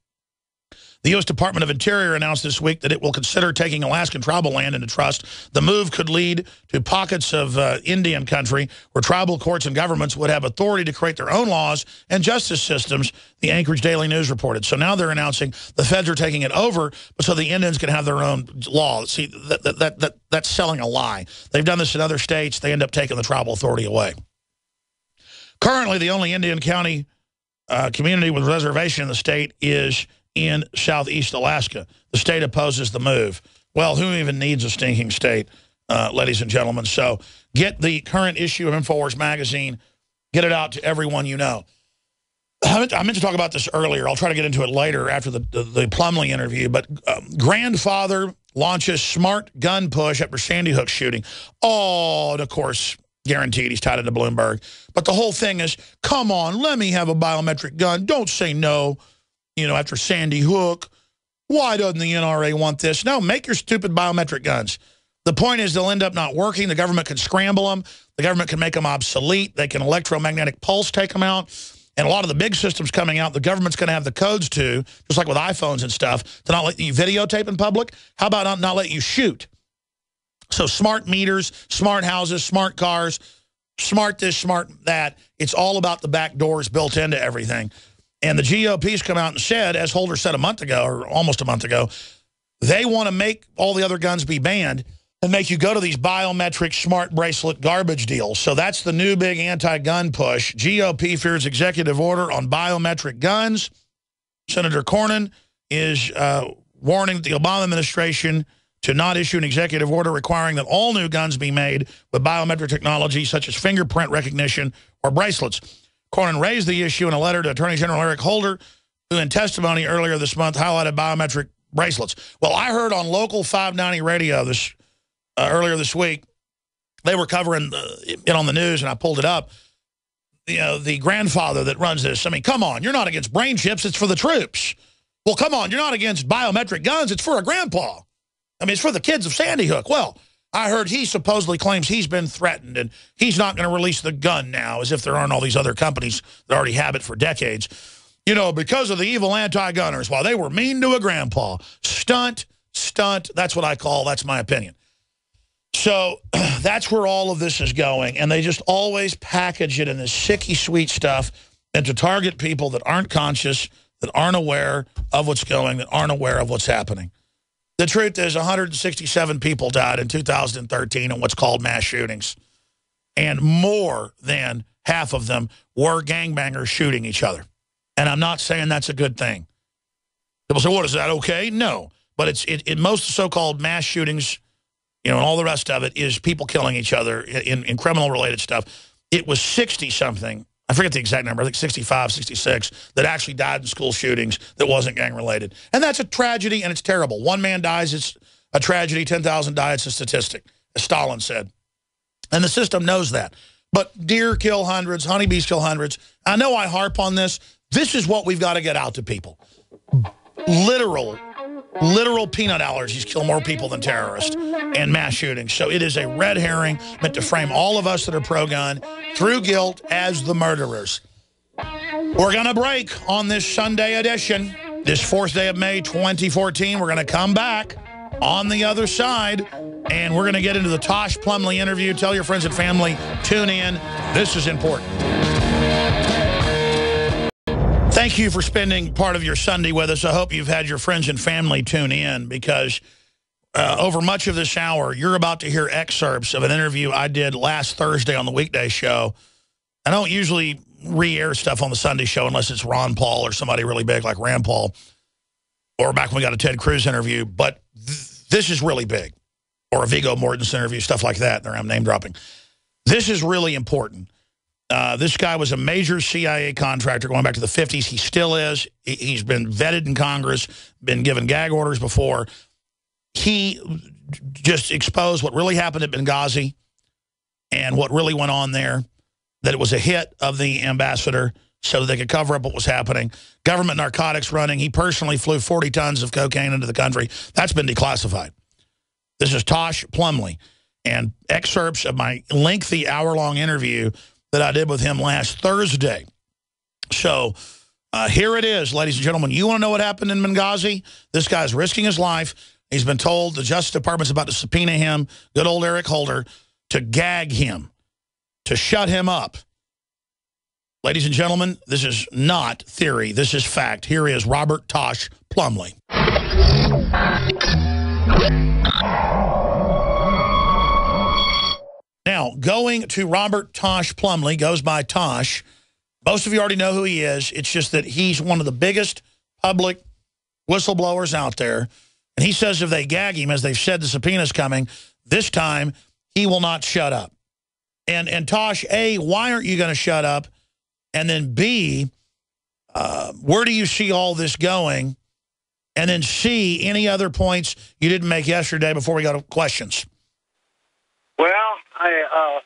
The U.S. Department of Interior announced this week that it will consider taking Alaskan tribal land into trust. The move could lead to pockets of Indian country where tribal courts and governments would have authority to create their own laws and justice systems, the Anchorage Daily News reported. So now they're announcing the feds are taking it over so the Indians can have their own law. See, that's selling a lie. They've done this in other states. They end up taking the tribal authority away. Currently, the only Indian county community with reservation in the state is in Southeast Alaska. The state opposes the move. Well, who even needs a stinking state, ladies and gentlemen? So get the current issue of InfoWars magazine. Get it out to everyone you know. I meant to talk about this earlier. I'll try to get into it later after the Plumlee interview. But grandfather launches smart gun push after Sandy Hook shooting. Oh, and of course, guaranteed he's tied into Bloomberg. But the whole thing is, come on, let me have a biometric gun. Don't say no. You know, after Sandy Hook, why doesn't the NRA want this? No, make your stupid biometric guns. The point is they'll end up not working. The government can scramble them. The government can make them obsolete. They can electromagnetic pulse take them out. And a lot of the big systems coming out, the government's going to have the codes to, just like with iPhones and stuff, to not let you videotape in public. How about not let you shoot? So smart meters, smart houses, smart cars, smart this, smart that. It's all about the back doors built into everything. And the GOP's come out and said, as Holder said a month ago, or almost a month ago, they want to make all the other guns be banned and make you go to these biometric smart bracelet garbage deals. So that's the new big anti-gun push. GOP fears executive order on biometric guns. Senator Cornyn is warning the Obama administration to not issue an executive order requiring that all new guns be made with biometric technology such as fingerprint recognition or bracelets. Cornyn raised the issue in a letter to Attorney General Eric Holder, who in testimony earlier this month highlighted biometric bracelets. Well, I heard on local 590 radio earlier this week, they were covering it on the news, and I pulled it up. You know, the grandfather that runs this, I mean, come on, you're not against brain chips, it's for the troops. Well, come on, you're not against biometric guns, it's for a grandpa. I mean, it's for the kids of Sandy Hook. Well, I heard he supposedly claims he's been threatened and he's not going to release the gun now, as if there aren't all these other companies that already have it for decades. You know, because of the evil anti-gunners, while they were mean to a grandpa. Stunt, that's what I call, that's my opinion. So that's where all of this is going, and they just always package it in this sicky sweet stuff and to target people that aren't conscious, that aren't aware of what's going, that aren't aware of what's happening. The truth is 167 people died in 2013 in what's called mass shootings. And more than half of them were gangbangers shooting each other. And I'm not saying that's a good thing. People say, what, is that okay? No. But it's most so-called mass shootings, you know, and all the rest of it is people killing each other in criminal-related stuff. It was 60-something. I forget the exact number, I think 65, 66, that actually died in school shootings that wasn't gang-related. And that's a tragedy, and it's terrible. One man dies, it's a tragedy. 10,000 die, it's a statistic, as Stalin said. And the system knows that. But deer kill hundreds, honeybees kill hundreds. I know I harp on this. This is what we've got to get out to people. Literal peanut allergies kill more people than terrorists and mass shootings. So it is a red herring meant to frame all of us that are pro-gun through guilt as the murderers. We're going to break on this Sunday edition, this 4th day of May 2014. We're going to come back on the other side, and we're going to get into the Tosh Plumlee interview. Tell your friends and family, tune in. This is important. Thank you for spending part of your Sunday with us. I hope you've had your friends and family tune in, because over much of this hour, you're about to hear excerpts of an interview I did last Thursday on the weekday show. I don't usually re-air stuff on the Sunday show unless it's Ron Paul or somebody really big like Rand Paul, or back when we got a Ted Cruz interview. But this is really big. Or a Viggo Mortensen interview, stuff like that. There I'm name dropping. This is really important. This guy was a major CIA contractor going back to the 50s. He still is. He's been vetted in Congress, been given gag orders before. He just exposed what really happened at Benghazi and what really went on there, that it was a hit of the ambassador so they could cover up what was happening. Government narcotics running. He personally flew 40 tons of cocaine into the country. That's been declassified. This is Tosh Plumlee, and excerpts of my lengthy hour-long interview that I did with him last Thursday. So here it is, ladies and gentlemen. You want to know what happened in Benghazi? This guy's risking his life. He's been told the Justice Department's about to subpoena him, good old Eric Holder, to gag him, to shut him up. Ladies and gentlemen, this is not theory. This is fact. Here is Robert Tosh Plumlee. Now, going to Robert Tosh Plumlee, goes by Tosh. Most of you already know who he is. It's just that he's one of the biggest public whistleblowers out there. And he says if they gag him, as they've said the subpoena's coming, this time he will not shut up. And Tosh, A, why aren't you going to shut up? And then B, where do you see all this going? And then C, any other points you didn't make yesterday before we go to questions? Well, I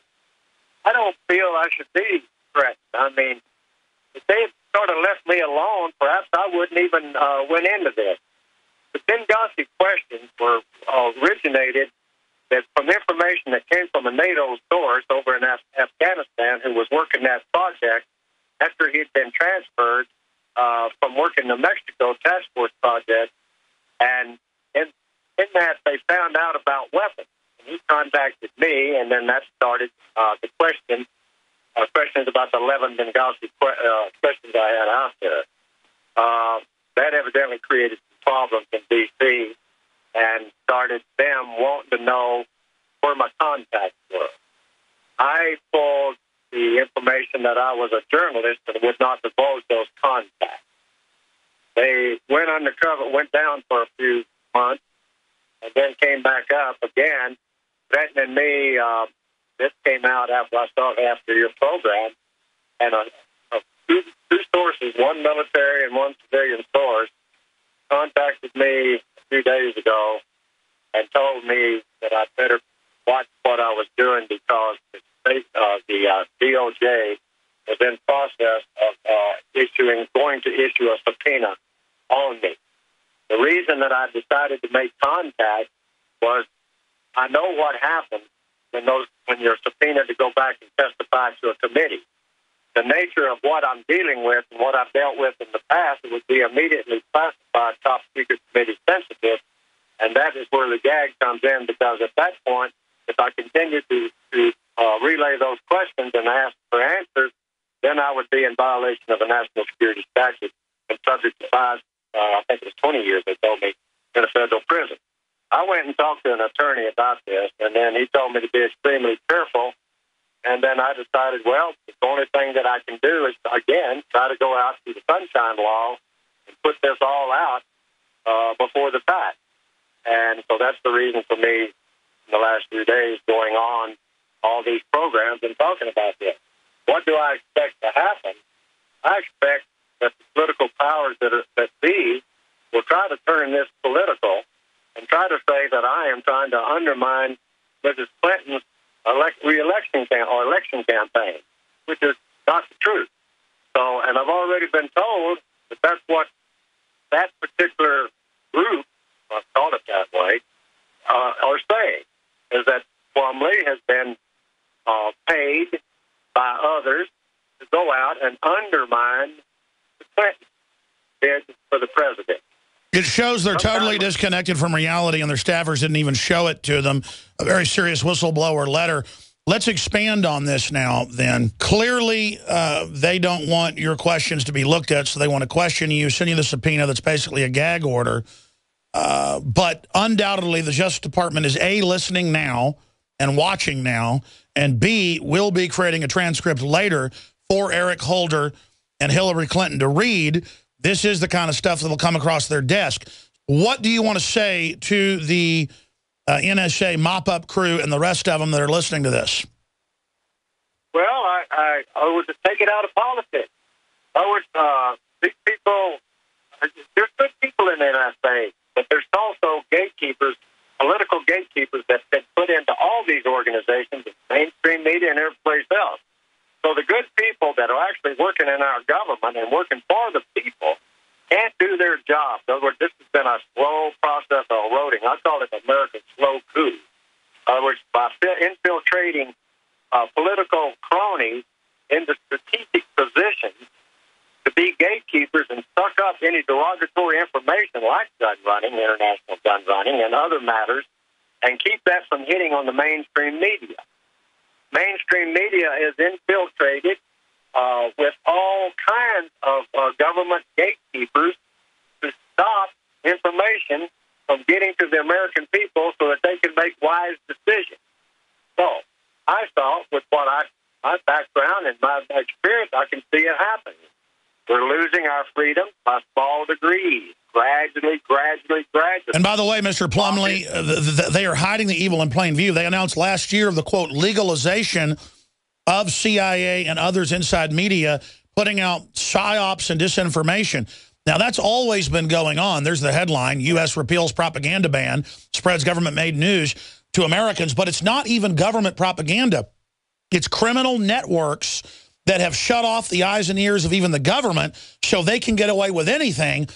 don't feel I should be threatened. I mean, if they had sort of left me alone, perhaps I wouldn't even went into this. The Benghazi questions were originated that from information that came from a NATO source over in Afghanistan who was working that project after he'd been transferred from working the Mexico Task Force project. And in that, they found out about weapons. He contacted me, and then that started the questions about the 11 Benghazi questions I had out there. That evidently created some problems in D.C. and started them wanting to know where my contacts were. I pulled the information that I was a journalist and would not divulge those contacts. They went undercover, went down for a few months, and then came back up again, threatening me. This came out after your program, and two sources, one military and one civilian source, contacted me a few days ago and told me that I'd better watch what I was doing because the DOJ was in process of going to issue a subpoena on me. The reason that I decided to make contact was I know what happens when you're subpoenaed to go back and testify to a committee. The nature of what I'm dealing with and what I've dealt with in the past, it would be immediately classified top secret committee sensitive, and that is where the gag comes in, because at that point, if I continue to relay those questions and ask for answers, then I would be in violation of a national security statute and subject to I think it was 20 years, they told me, in a federal prison. I went and talked to an attorney about this, and then he told me to be extremely careful. And then I decided, well, the only thing that I can do is, again, try to go out to the Sunshine Law and put this all out before the fact. And so that's the reason for me in the last few days going on all these programs and talking about this. What do I expect to happen? I expect that the political powers that be will try to turn this political and try to say that I am trying to undermine Mrs. Clinton's election campaign, which is not the truth. So, and I've already been told that that's what that particular group, I'll call it that way, are saying, is that Plumlee has been paid by others to go out and undermine the Clinton bid for the president. It shows they're totally disconnected from reality, and their staffers didn't even show it to them. A very serious whistleblower letter. Let's expand on this now, then. Clearly, they don't want your questions to be looked at, so they want to question you, send you the subpoena that's basically a gag order. But undoubtedly, the Justice Department is, A, listening now and watching now, and B, will be creating a transcript later for Eric Holder and Hillary Clinton to read. This is the kind of stuff that will come across their desk. What do you want to say to the NSA mop-up crew and the rest of them that are listening to this? Well, I would take it out of politics. These people, there's good people in the NSA, but there's also gatekeepers, political gatekeepers that have been put into all these organizations, mainstream media and every place else. So the good people that are actually working in our government and working for the people can't do their job. In other words, this has been a slow process of eroding. I call it American slow coup. In other words, by infiltrating political cronies into strategic positions to be gatekeepers and suck up any derogatory information like gun running, international gun running, and other matters, and keep that from hitting on the mainstream media. Mainstream media is infiltrated with all kinds of government gatekeepers to stop information from getting to the American people so that they can make wise decisions. So I thought with my background and my experience, I can see it happening. We're losing our freedom by small degrees, gradually. And by the way, Mr. Plumlee, they are hiding the evil in plain view. They announced last year of the, quote, legalization of CIA and others inside media, putting out psyops and disinformation. Now, that's always been going on. There's the headline, U.S. repeals propaganda ban, spreads government-made news to Americans. But it's not even government propaganda. It's criminal networks that have shut off the eyes and ears of even the government so they can get away with anything.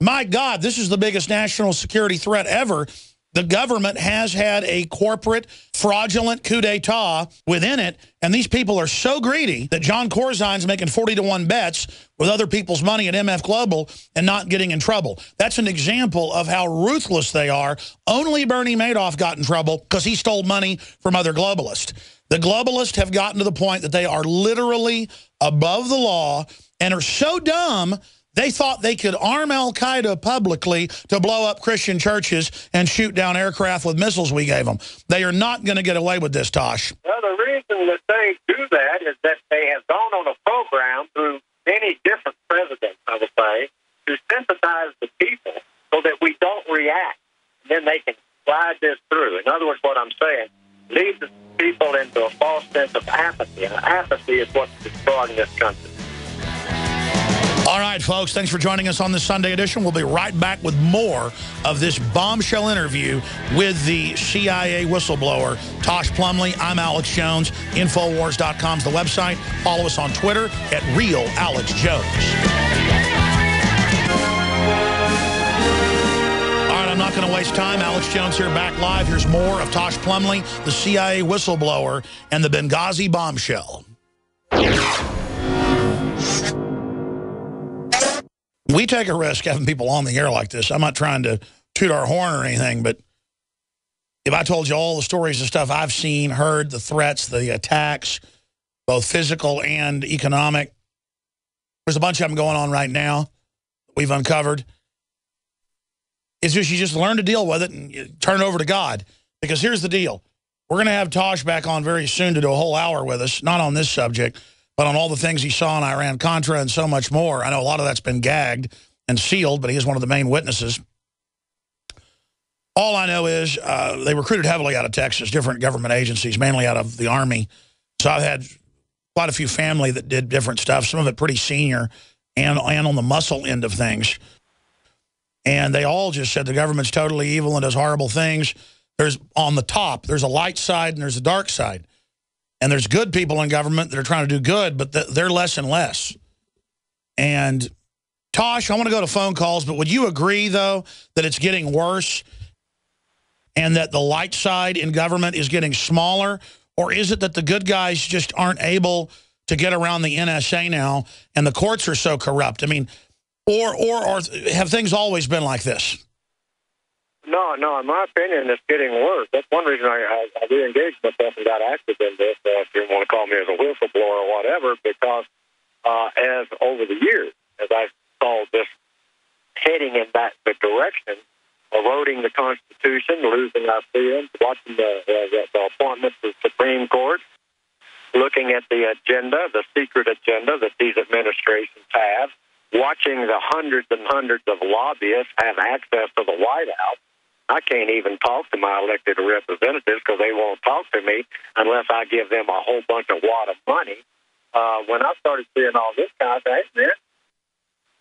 My God, this is the biggest national security threat ever. The government has had a corporate, fraudulent coup d'etat within it, and these people are so greedy that John Corzine's making 40-to-1 bets with other people's money at MF Global and not getting in trouble. That's an example of how ruthless they are. Only Bernie Madoff got in trouble because he stole money from other globalists. The globalists have gotten to the point that they are literally above the law and are so dumb they thought they could arm al-Qaeda publicly to blow up Christian churches and shoot down aircraft with missiles we gave them. They are not going to get away with this, Tosh. Well, the reason that they do that is that they have gone on a program through many different presidents, I would say, to sympathize the people so that we don't react. And then they can slide this through. In other words, what I'm saying, lead the people into a false sense of apathy. And apathy is what's destroying this country. All right, folks, thanks for joining us on this Sunday edition. We'll be right back with more of this bombshell interview with the CIA whistleblower, Tosh Plumlee. I'm Alex Jones. Infowars.com is the website. Follow us on Twitter at @RealAlexJones. All right, I'm not going to waste time. Alex Jones here, back live. Here's more of Tosh Plumlee, the CIA whistleblower, and the Benghazi bombshell. We take a risk having people on the air like this. I'm not trying to toot our horn or anything, but if I told you all the stories of stuff I've seen, heard, the threats, the attacks, both physical and economic, there's a bunch of them going on right now we've uncovered. It's just you just learn to deal with it and you turn it over to God. Because here's the deal. We're going to have Tosh back on very soon to do a whole hour with us, not on this subject, but on all the things he saw in Iran-Contra and so much more. I know a lot of that's been gagged and sealed, but he is one of the main witnesses. All I know is they recruited heavily out of Texas, different government agencies, mainly out of the Army. So I've had quite a few family that did different stuff, some of it pretty senior and on the muscle end of things. And they all just said the government's totally evil and does horrible things. There's on the top, there's a light side and there's a dark side. And there's good people in government that are trying to do good, but they're less and less. And, Tosh, I want to go to phone calls, but would you agree, though, that it's getting worse and that the light side in government is getting smaller? Or is it that the good guys just aren't able to get around the NSA now and the courts are so corrupt? I mean, or have things always been like this? No, in my opinion, it's getting worse. That's one reason I re-engaged myself and got active in this, if you want to call me as a whistleblower or whatever, because as over the years, as I saw this heading in the direction, eroding the Constitution, losing our freedoms, watching the appointments of the Supreme Court, looking at the agenda, the secret agenda that these administrations have, watching the hundreds and hundreds of lobbyists have access to the White House. I can't even talk to my elected representatives because they won't talk to me unless I give them a whole bunch of wad of money. When I started seeing all this kind of thing, man,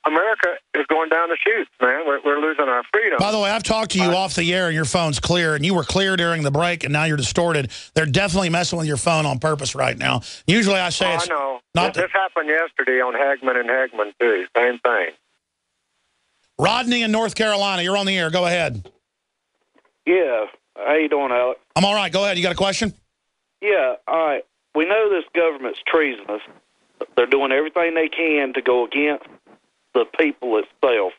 America is going down the chute, man. We're losing our freedom. By the way, I've talked to you off the air, and your phone's clear, and you were clear during the break, and now you're distorted. They're definitely messing with your phone on purpose right now. Usually I say it's I know. not. This happened yesterday on Hagman and Hagman, too. Same thing. Rodney in North Carolina, you're on the air. Go ahead. Yeah. How you doing, Alex? I'm all right. Go ahead. You got a question? Yeah, all right. We know this government's treasonous. They're doing everything they can to go against the people itself.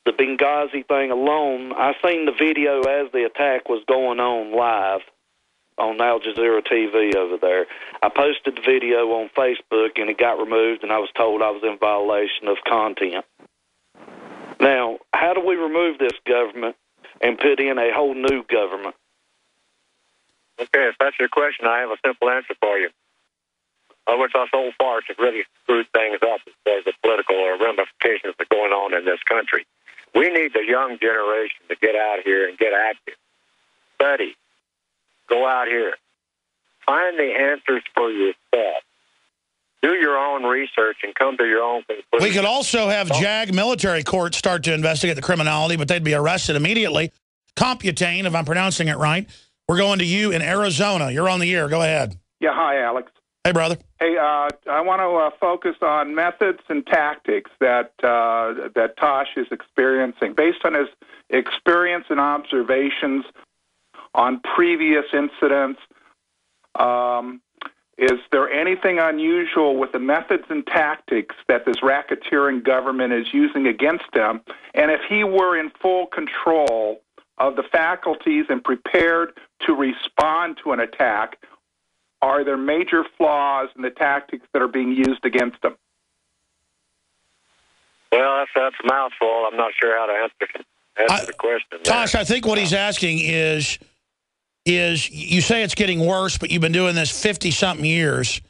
The Benghazi thing alone, I seen the video as the attack was going on live on Al Jazeera TV over there. I posted the video on Facebook, and it got removed, and I was told I was in violation of content. Now, how do we remove this government and put in a whole new government? Okay, if that's your question, I have a simple answer for you. Which us old farts have really screwed things up as far as the political ramifications that are going on in this country. We need the young generation to get out here and get active. Study. Go out here. Find the answers for yourself. Do your own research and come to your own conclusion. We could also have JAG military courts start to investigate the criminality, but they'd be arrested immediately. Computane, if I'm pronouncing it right. We're going to you in Arizona. You're on the air. Go ahead. Yeah, hi, Alex. Hey, brother. Hey, I want to focus on methods and tactics that Tosh is experiencing. Based on his experience and observations on previous incidents, is there anything unusual with the methods and tactics that this racketeering government is using against him? And if he were in full control of the faculties and prepared to respond to an attack, are there major flaws in the tactics that are being used against him? Well, that's a mouthful. I'm not sure how to answer the question. Tosh, I think what he's asking is you say it's getting worse, but you've been doing this 50-something years,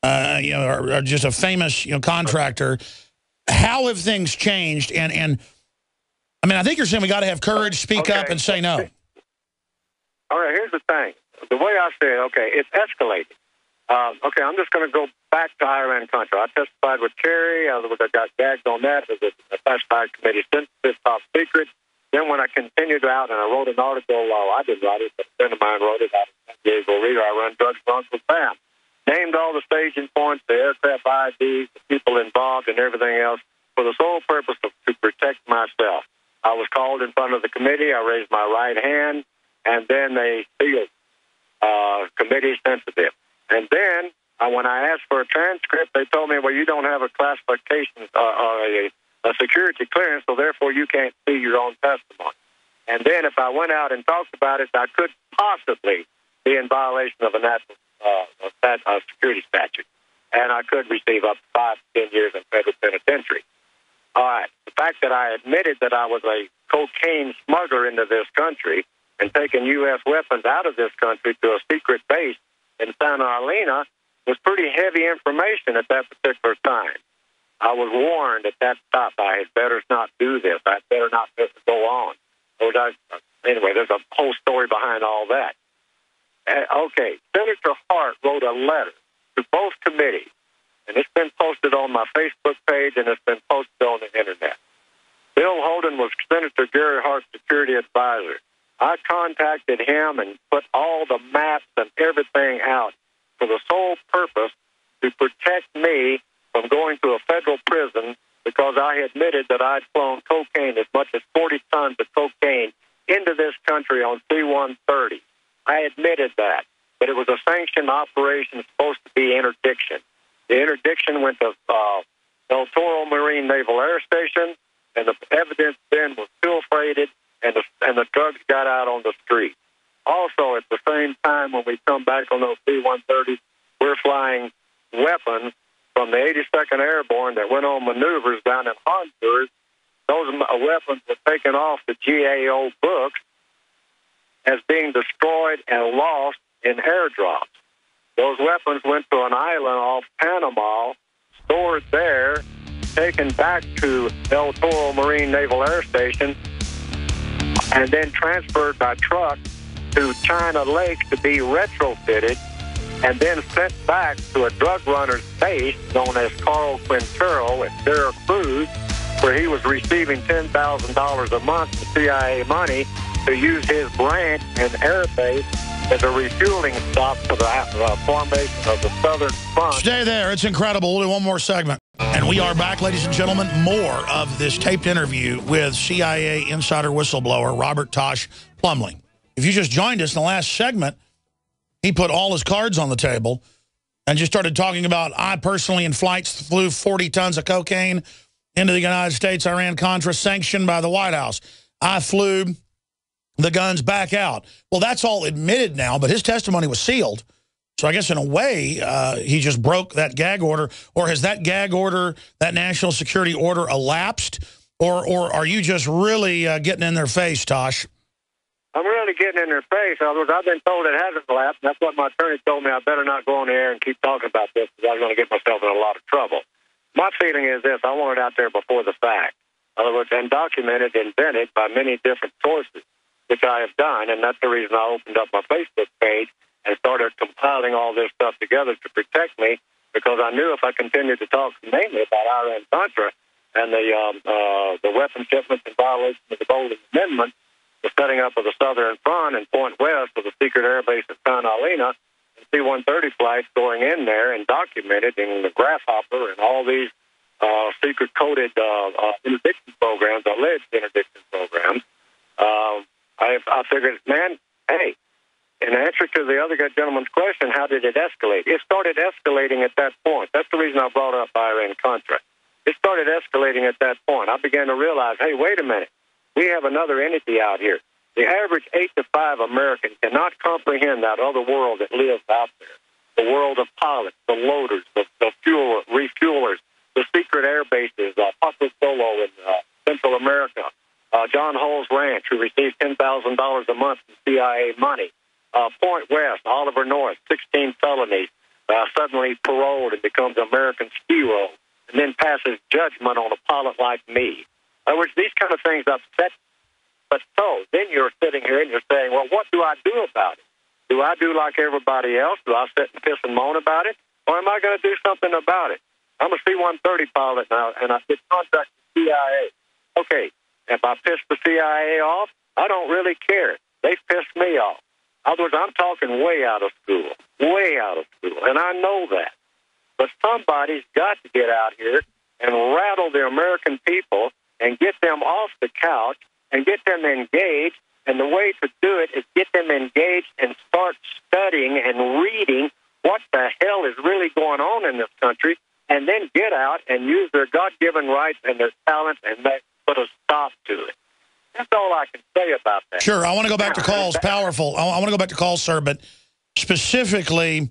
or just a famous contractor. How have things changed? And I mean, I think you're saying we got to have courage, speak up, and say no. All right, here's the thing. The way I say it, okay, it's escalated. Okay, I'm just going to go back to Iran-Contra. I testified with Kerry. I got gagged on that. It was a classified committee sensitive, top secret. Then when I continued out and I wrote an article, I didn't write it, but a friend of mine wrote it out of San Diego Reader. I run drugs runs with BAM. Named all the staging points, the aircraft IDs, the people involved, and everything else for the sole purpose to protect myself. I was called in front of the committee. I raised my right hand, and then they sealed committee sensitive. And then when I asked for a transcript, they told me, well, you don't have a classification or a security clearance, so therefore you can't see your own testimony. And then if I went out and talked about it, I could possibly be in violation of a national security statute, and I could receive up to 5 to 10 years in federal penitentiary. All right. The fact that I admitted that I was a cocaine smuggler into this country and taking U.S. weapons out of this country to a secret base in Santa Elena was pretty heavy information at that particular time. I was warned at that stop I had better not do this. I had better not go on. Anyway, there's a whole story behind all that. Okay, Senator Hart wrote a letter to both committees, and it's been posted on my Facebook page and it's been posted on the Internet. Bill Holden was Senator Gary Hart's security advisor. I contacted him and put all the maps and everything out for the sole purpose to protect me from going to a federal prison because I admitted that I'd flown cocaine, as much as 40 tons of cocaine, into this country on C-130. I admitted that, but it was a sanctioned operation supposed to be interdiction. The interdiction went to El Toro Marine Naval Air Station, and the evidence then was filtrated, and the drugs got out on the street. Also, at the same time, when we come back on those C-130s, we're flying weapons from the 82nd Airborne that went on maneuvers down in Honduras. Those weapons were taken off the GAO books as being destroyed and lost in airdrops. Those weapons went to an island off Panama, stored there, taken back to El Toro Marine Naval Air Station, and then transferred by truck to China Lake to be retrofitted, and then sent back to a drug runner's base known as Carl Quintero at Veracruz, where he was receiving $10,000 a month in CIA money to use his branch and air base as a refueling stop for the formation of the Southern Front. Stay there. It's incredible. We'll do one more segment. And we are back, ladies and gentlemen. More of this taped interview with CIA insider whistleblower Robert Tosh Plumlee. If you just joined us in the last segment, he put all his cards on the table and just started talking about, I personally in flights flew 40 tons of cocaine into the United States, Iran-Contra, sanctioned by the White House. I flew the guns back out. Well, that's all admitted now, but his testimony was sealed. So I guess in a way, he just broke that gag order. Or has that gag order, that national security order, elapsed? Or are you just really getting in their face, Tosh? I'm really getting in their face. I've been told it hasn't elapsed. That's what my attorney told me. I better not go on the air and keep talking about this because I was going to get myself in a lot of trouble. My feeling is this. I want it out there before the fact. In other words, and documented, invented by many different sources, which I have done, and that's the reason I opened up my Facebook page and started compiling all this stuff together to protect me, because I knew if I continued to talk mainly about Iran-Contra and the weapon shipments in violation of the Golden Amendment, the setting up of the Southern Front and Point West of the secret air base at San Alina, and C-130 flights going in there and documented in the Grasshopper and all these secret coded interdiction programs, alleged interdiction programs, I figured, man, hey, in answer to the other gentleman's question, how did it escalate? It started escalating at that point. That's the reason I brought up Iran-Contra. It started escalating at that point. I began to realize, hey, wait a minute. We have another entity out here. The average 8 to 5 American cannot comprehend that other world that lives out there. The world of pilots, the loaders, the refuelers, the secret air bases, Paco Solo in Central America, John Hull's Ranch, who received $10,000 a month in CIA money, Point West, Oliver North, 16 felonies, suddenly paroled and becomes an American hero, and then passes judgment on a pilot like me. In other words, these kind of things upset. But so, then you're sitting here and you're saying, well, what do I do about it? Do I do like everybody else? Do I sit and piss and moan about it? Or am I going to do something about it? I'm a C-130 pilot now, and I get contract with CIA. Okay, if I piss the CIA off, I don't really care. They pissed me off. In other words, I'm talking way out of school, and I know that. But somebody's got to get out here and rattle the American people and get them off the couch and get them engaged. And the way to do it is get them engaged and start studying and reading what the hell is really going on in this country, and then get out and use their God-given rights and their talents and put a stop to it. That's all I can say about that. Sure, I want to go back to calls. Powerful. I want to go back to calls, sir, but specifically,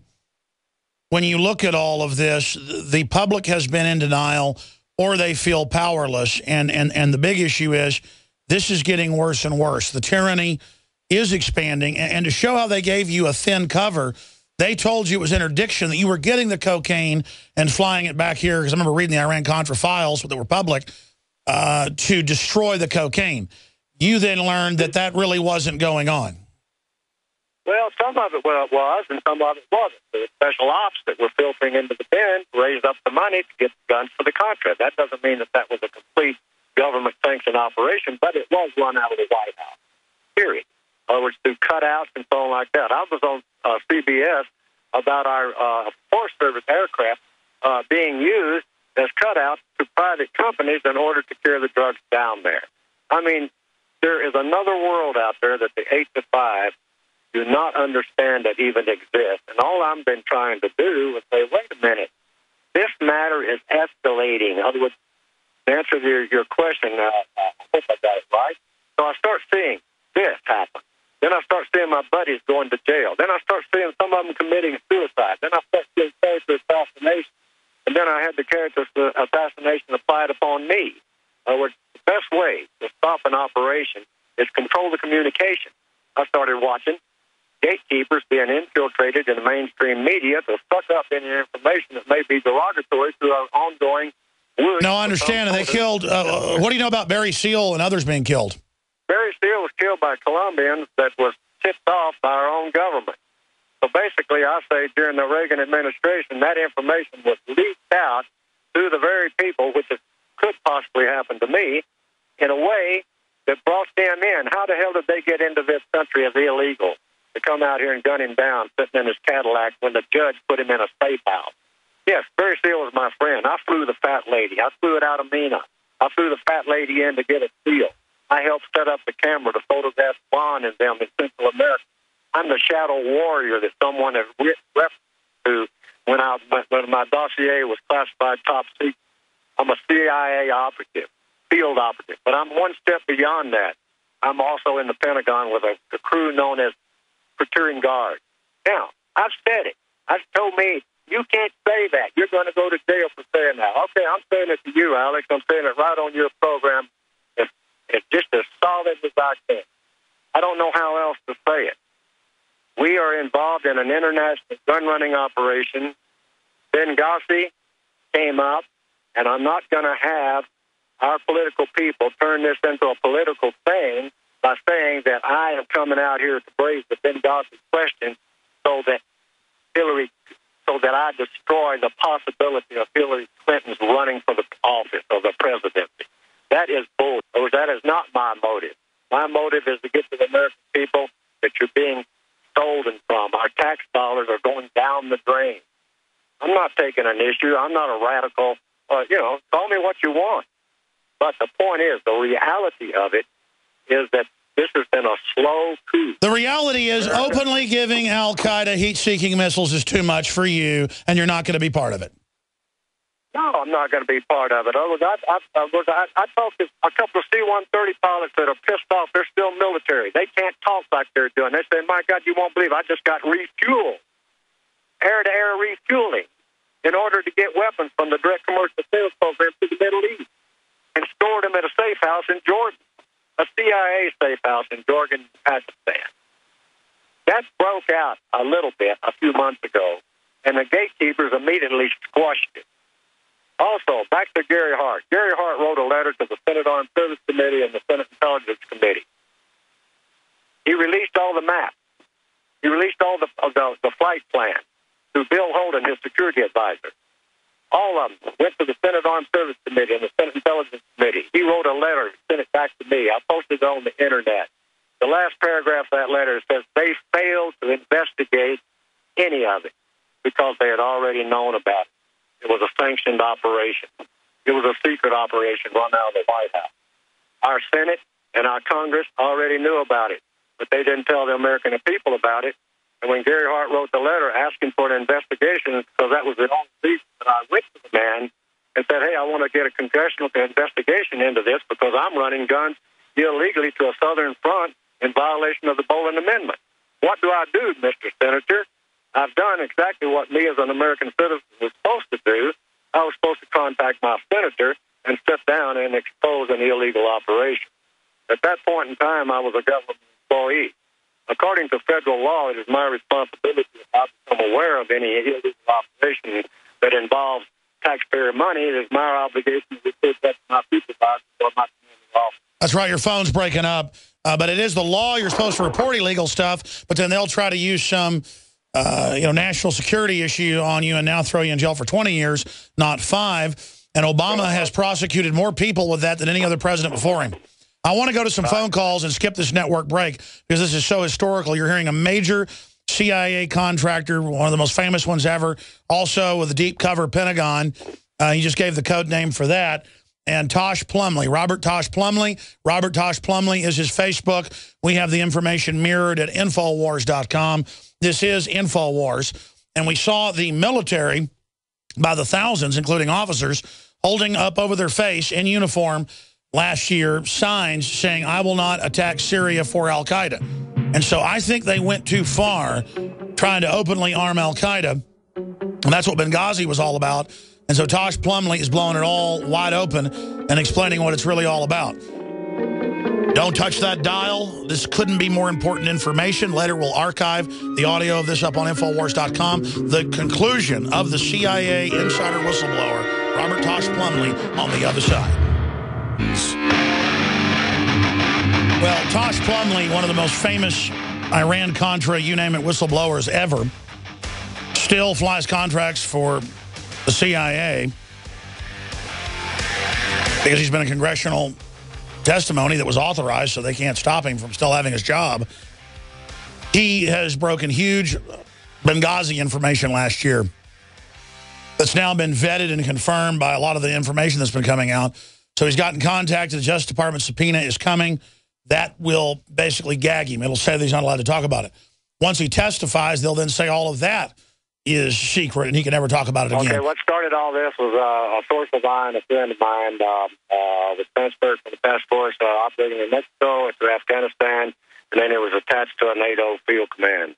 when you look at all of this, the public has been in denial or they feel powerless, and the big issue is this is getting worse and worse. The tyranny is expanding, and to show how they gave you a thin cover, they told you it was interdiction, that you were getting the cocaine and flying it back here, because I remember reading the Iran-Contra files that were public, to destroy the cocaine. You then learned that that really wasn't going on. Well, some of it was, and some of it wasn't. The special ops that were filtering into the bin raised up the money to get the guns for the Contra. That doesn't mean that that was a complete government-sanctioned operation, but it was run out of the White House, period. In other words, through cutouts and so on like that. I was on CBS about our Forest Service aircraft being used as cutouts to private companies in order to carry the drugs down there. I mean, there is another world out there that the 8 to 5 do not understand that even exists. And all I've been trying to do is say, wait a minute, this matter is escalating. In other words, to answer your question, I hope I got it right. So I start seeing this happen. Then I start seeing my buddies going to jail. Then I start seeing some of them committing suicide. Then I start seeing character assassination. And then I had the character assassination applied upon me. In other words, the best way to stop an operation is control the communication. I started watching gatekeepers being infiltrated in the mainstream media to suck up any information that may be derogatory to our ongoing wood. No, I understand. And they killed, what do you know about Barry Seal and others being killed? Barry Seal was killed by Colombians that was tipped off by our own government. So basically, I say during the Reagan administration, that information was leaked out to the very people, which could possibly happen to me, in a way that brought them in. How the hell did they get into this country as illegal to come out here and gun him down sitting in his Cadillac when the judge put him in a safe house? Yes, Barry Seal was my friend. I flew the fat lady. I flew it out of Mina. I flew the fat lady in to get a seal. I helped set up the camera to photograph Bond and them in Central America. I'm the shadow warrior that someone has referred to when my dossier was classified top secret. I'm a CIA operative, field operative, but I'm one step beyond that. I'm also in the Pentagon with a crew known as Praetorian Guard. Now, I've said it. I've told me, you can't say that. You're going to go to jail for saying that. Okay, I'm saying it to you, Alex. I'm saying it right on your program. It's just as solid as I can. I don't know how else to say it. We are involved in an international gun-running operation. Benghazi came up, and I'm not going to have our political people turn this into a political thing by saying that I am coming out here to raise the Benghazi question so that I destroy the possibility of Hillary Clinton's running for the office of the presidency. That is bull. That is not my motive. My motive is to get to the American people that you're being stolen from. Our tax dollars are going down the drain. I'm not taking an issue. I'm not a radical. Call me what you want. But the point is, the reality of it is that this has been a slow coup. The reality is openly giving al-Qaeda heat-seeking missiles is too much for you, and you're not going to be part of it. No, I'm not going to be part of it. I talked to a couple of C-130 pilots that are pissed off. They're still military. They can't talk like they're doing. They say, my God, you won't believe I just got refueled, air-to-air refueling, in order to get weapons from the direct commercial sales program to the Middle East and stored them at a safe house in Jordan, a CIA safe house in Jordan, Pakistan. That broke out a little bit a few months ago, and the gatekeepers immediately squashed it. Also, back to Gary Hart. Gary Hart wrote a letter to the Senate Armed Services Committee and the Senate Intelligence Committee. He released all the maps. He released all the flight plan to Bill Holden, his security advisor. All of them went to the Senate Armed Services Committee and the Senate Intelligence Committee. He wrote a letter, sent it back to me. I posted it on the Internet. The last paragraph of that letter says they failed to investigate any of it because they had already known about it. It was a sanctioned operation. It was a secret operation run out of the White House. Our Senate and our Congress already knew about it, but they didn't tell the American people about it. And when Gary Hart wrote the letter asking for an investigation, because that was the only reason that I went to the man and said, hey, I want to get a congressional investigation into this because I'm running guns illegally to a southern front in violation of the Bolin Amendment. What do I do, Mr. Senator? I've done exactly what me as an American citizen was supposed to do. I was supposed to contact my senator and sit down and expose an illegal operation. At that point in time, I was a government employee. According to federal law, it is my responsibility if I become aware of any illegal operation that involves taxpayer money. It is my obligation to report that to my supervisor or my commanding officer. That's right. Your phone's breaking up. But it is the law. You're supposed to report illegal stuff, but then they'll try to use some national security issue on you and now throw you in jail for 20 years, not 5. And Obama has prosecuted more people with that than any other president before him. I want to go to some phone calls and skip this network break because this is so historical. You're hearing a major CIA contractor, one of the most famous ones ever, also with a deep cover Pentagon. He just gave the code name for that. And Tosh Plumlee, Robert Tosh Plumlee. Robert Tosh Plumlee is his Facebook. We have the information mirrored at Infowars.com. This is Infowars. And we saw the military by the thousands, including officers, holding up over their face in uniform last year signs saying, I will not attack Syria for al-Qaeda. And so I think they went too far trying to openly arm al-Qaeda. And that's what Benghazi was all about. And so Tosh Plumlee is blowing it all wide open and explaining what it's really all about. Don't touch that dial. This couldn't be more important information. Later, we'll archive the audio of this up on Infowars.com. The conclusion of the CIA insider whistleblower, Robert Tosh Plumlee, on the other side. Well, Tosh Plumlee, one of the most famous Iran-Contra, you name it, whistleblowers ever, still flies contracts for the CIA because he's been a congressional testimony that was authorized, so they can't stop him from still having his job. He has broken huge Benghazi information last year that's now been vetted and confirmed by a lot of the information that's been coming out. So he's gotten contact. The Justice Department subpoena is coming. That will basically gag him. It'll say that he's not allowed to talk about it. Once he testifies, they'll then say all of that is secret and he can never talk about it again. Okay, what started all this was a source of mine, a friend of mine, was transferred from the task force operating in Mexico to Afghanistan, and then it was attached to a NATO field command.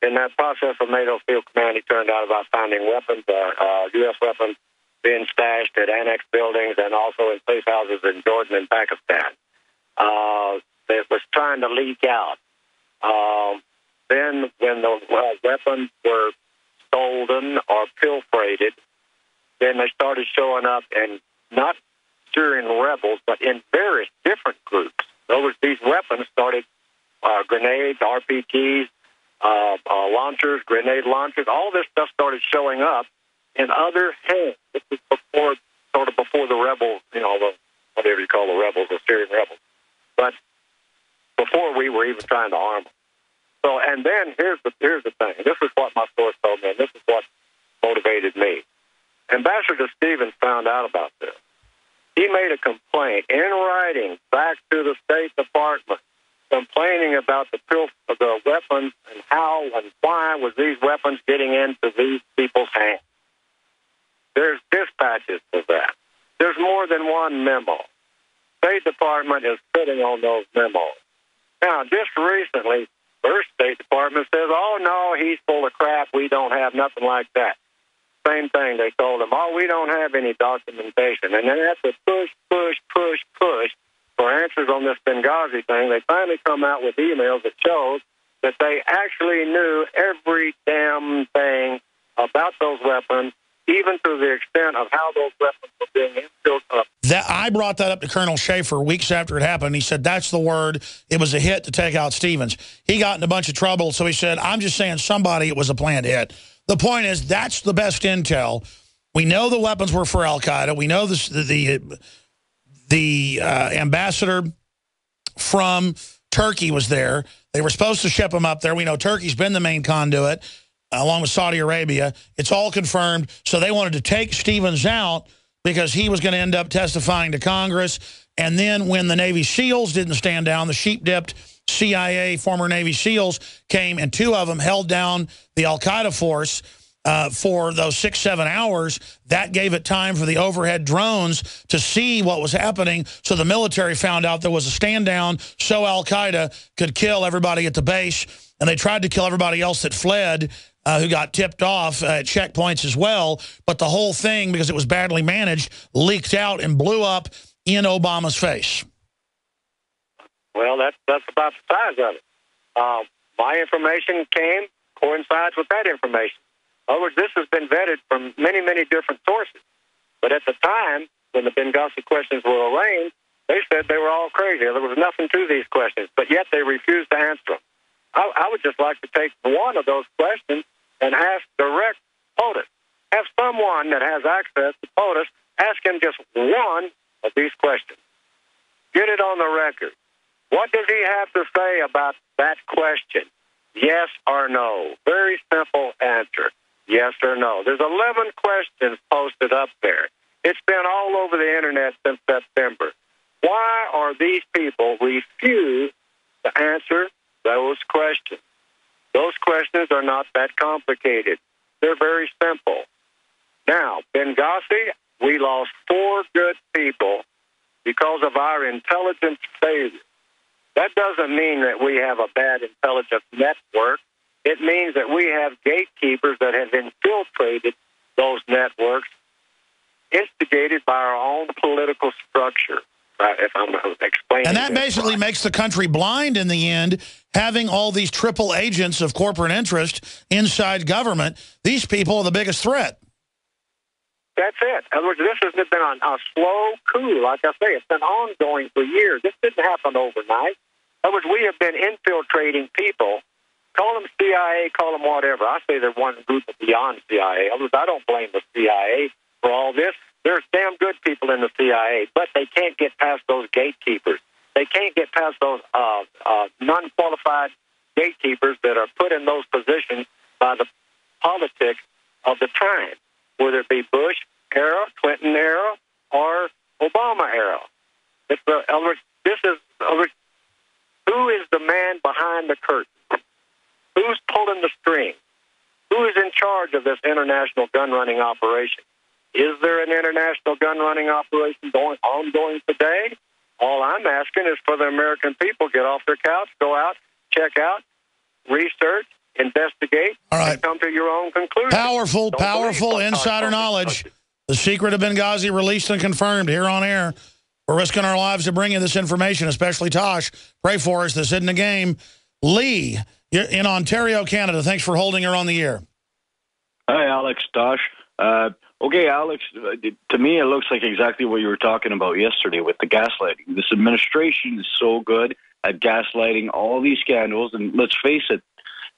In that process of NATO field command, he turned out about finding weapons, U.S. weapons, being stashed at annexed buildings and also in safe houses in Jordan and Pakistan. It was trying to leak out. Then when the weapons were stolen or pilferated, then they started showing up, and not during rebels, but in various different groups. These weapons started grenades, RPGs, launchers, grenade launchers. All this stuff started showing up in other hands. This was before the rebels, whatever you call the rebels, the Syrian rebels. But before we were even trying to arm them. So, and then here's the thing. This is what my source told me, and this is what motivated me. Ambassador Stevens found out about this. He made a complaint in writing back to the State Department, complaining about the weapons and how and why was these weapons getting into these people's hands. There's dispatches for that. There's more than one memo. State Department is sitting on those memos. Now, just recently, first State Department says, oh, no, he's full of crap. We don't have nothing like that. Same thing. They told him, oh, we don't have any documentation. And then after push for answers on this Benghazi thing, they finally come out with emails that shows that they actually knew every damn thing about those weapons, even to the extent of how those weapons were being built up. I brought that up to Colonel Schaefer weeks after it happened. He said, that's the word. It was a hit to take out Stevens. He got in a bunch of trouble, so he said, I'm just saying it was a planned hit. The point is, that's the best intel. We know the weapons were for al-Qaeda. We know the ambassador from Turkey was there. They were supposed to ship them up there. We know Turkey's been the main conduit, along with Saudi Arabia. It's all confirmed. So they wanted to take Stevens out because he was going to end up testifying to Congress. And then when the Navy SEALs didn't stand down, the sheep-dipped CIA former Navy SEALs came, and 2 of them held down the al-Qaeda force for those 6-7 hours. That gave it time for the overhead drones to see what was happening. So the military found out there was a stand down so al-Qaeda could kill everybody at the base. And they tried to kill everybody else that fled, who got tipped off at checkpoints as well. But the whole thing, because it was badly managed, leaked out and blew up in Obama's face. Well, that's about the size of it. My information coincides with that information. In other words, this has been vetted from many, many different sources. But at the time, when the Benghazi questions were arraigned, they said they were all crazy. There was nothing to these questions, but yet they refused to answer them. I would just like to take one of those questions and ask direct POTUS. Have someone that has access to POTUS ask him just one of these questions. Get it on the record. What does he have to say about that question? Yes or no? Very simple answer. Yes or no. There's 11 questions posted up there. It's been all over the internet since September. Why are these people refused to answer those questions? Those questions are not that complicated. They're very simple. Now, Benghazi, we lost 4 good people because of our intelligence failure. That doesn't mean that we have a bad intelligence network. It means that we have gatekeepers that have infiltrated those networks, instigated by our own political structure. if I'm explaining. And that basically makes the country blind in the end, having all these triple agents of corporate interest inside government. These people are the biggest threat. That's it. In other words, this has been a slow coup. Like I say, it's been ongoing for years. This didn't happen overnight. In other words, we have been infiltrating people. Call them CIA, call them whatever. I say they're one group beyond CIA. In other words, I don't blame the CIA for all this. There's damn good people in the CIA, but they can't get past those gatekeepers. They can't get past those non-qualified gatekeepers that are put in those positions by the politics of the time, whether it be Bush era, Clinton era, or Obama era. In other words, who is the man behind the curtain? Who's pulling the string? Who is in charge of this international gun-running operation? Is there an international gun-running operation ongoing today? All I'm asking is for the American people, get off their couch, go out, check out, research, investigate, and come to your own conclusion. Powerful insider knowledge. The secret of Benghazi released and confirmed here on air. We're risking our lives to bring you this information, especially Tosh. Pray for us. This isn't a game. Lee, in Ontario, Canada, thanks for holding her on the air. Hi, Alex, Tosh. Okay, Alex, to me it looks like exactly what you were talking about yesterday with the gaslighting. This administration is so good at gaslighting all these scandals, and let's face it,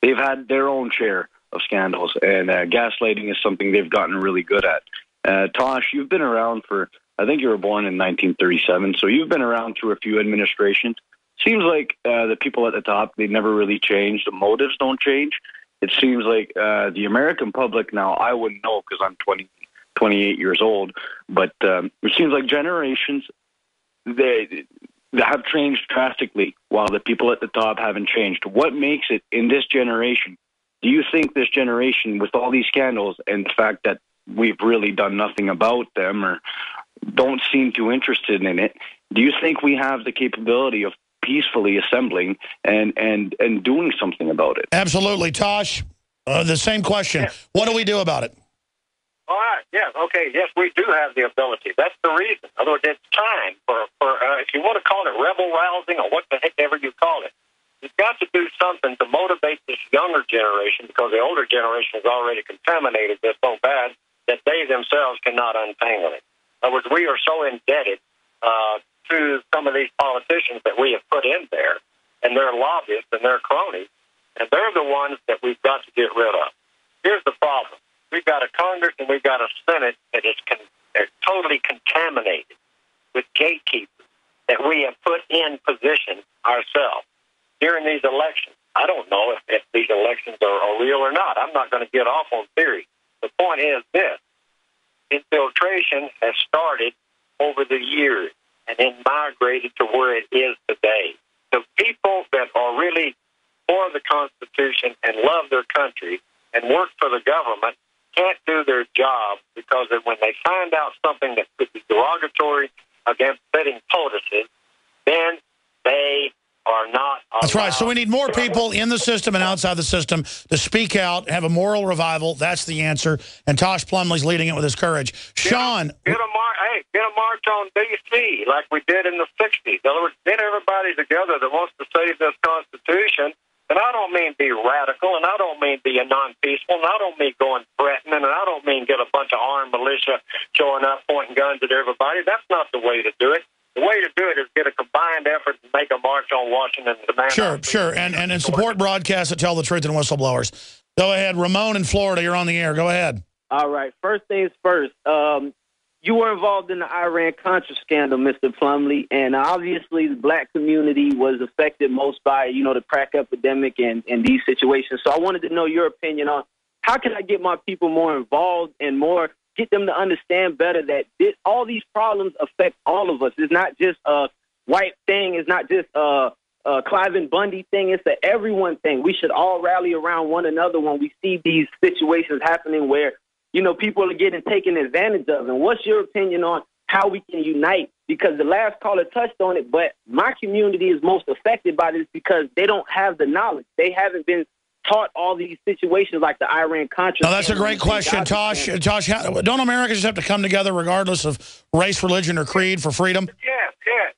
they've had their own share of scandals, and gaslighting is something they've gotten really good at. Tosh, you've been around for, I think you were born in 1937, so you've been around through a few administrations. Seems like the people at the top, they never really change. The motives don't change. It seems like the American public now, I wouldn't know because I'm 28 years old, but it seems like generations, they have changed drastically while the people at the top haven't changed. What makes it in this generation? Do you think this generation, with all these scandals and the fact that we've really done nothing about them or don't seem too interested in it, do you think we have the capability of peacefully assembling and doing something about it? Absolutely. Tosh, the same question. Yeah. What do we do about it? All right. Yes. Okay. Yes, we do have the ability. That's the reason. In other words, it's time for if you want to call it rebel rousing or what the heck ever you call it, you've got to do something to motivate this younger generation, because the older generation has already contaminated this so bad that they themselves cannot untangle it. In other words, we are so indebted to some of these politicians that we have put in there, and their lobbyists and their cronies, and they're the ones that we've got to get rid of. Here's the problem. We've got a Congress and we've got a Senate that is totally contaminated with gatekeepers that we have put in position ourselves during these elections. I don't know if these elections are real or not. I'm not going to get off on theory. The point is this. Infiltration has started over the years and then migrated to where it is today. The people that are really for the Constitution and love their country and work for the government can't do their job, because when they find out something that could be derogatory against sitting POTUSes, then they are not allowed. That's right. So we need more people in the system and outside the system to speak out, have a moral revival. That's the answer. And Tosh Plumlee's leading it with his courage. Sean. Get a march on D.C. like we did in the 60s. In other words, get everybody together that wants to save this Constitution. And I don't mean be radical, and I don't mean be a non-peaceful, and I don't mean going threatening, and I don't mean get a bunch of armed militia showing up, pointing guns at everybody. That's not the way to do it. The way to do it is get a combined effort and make a march on Washington and demand. Sure. And support broadcasts that tell the truth and whistleblowers. Go ahead. Ramon in Florida, you're on the air. Go ahead. All right. First things first. You were involved in the Iran-Contra scandal, Mr. Plumlee, and obviously the black community was affected most by, the crack epidemic and these situations. So I wanted to know your opinion on how can I get my people more involved and get them to understand better that all these problems affect all of us. It's not just a white thing. It's not just a Clive and Bundy thing. It's an everyone thing. We should all rally around one another when we see these situations happening where people are getting taken advantage of. And what's your opinion on how we can unite? Because the last caller touched on it, but my community is most affected by this because they don't have the knowledge. They haven't been taught all these situations like the Iran-Contra. No, that's a great question, Tosh. Tosh, don't Americans have to come together regardless of race, religion, or creed for freedom? Yeah,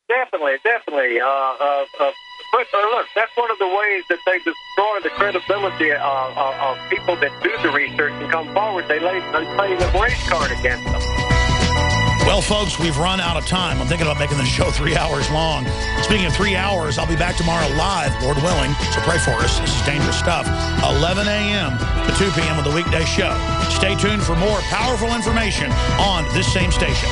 definitely. But look, that's one of the ways that they destroy the credibility of people that do the research and come forward. They play the race card against them. Well, folks, we've run out of time. I'm thinking about making this show 3 hours long. Speaking of 3 hours, I'll be back tomorrow live, Lord willing, so pray for us. This is dangerous stuff. 11 a.m. to 2 p.m. with the weekday show. Stay tuned for more powerful information on this same station.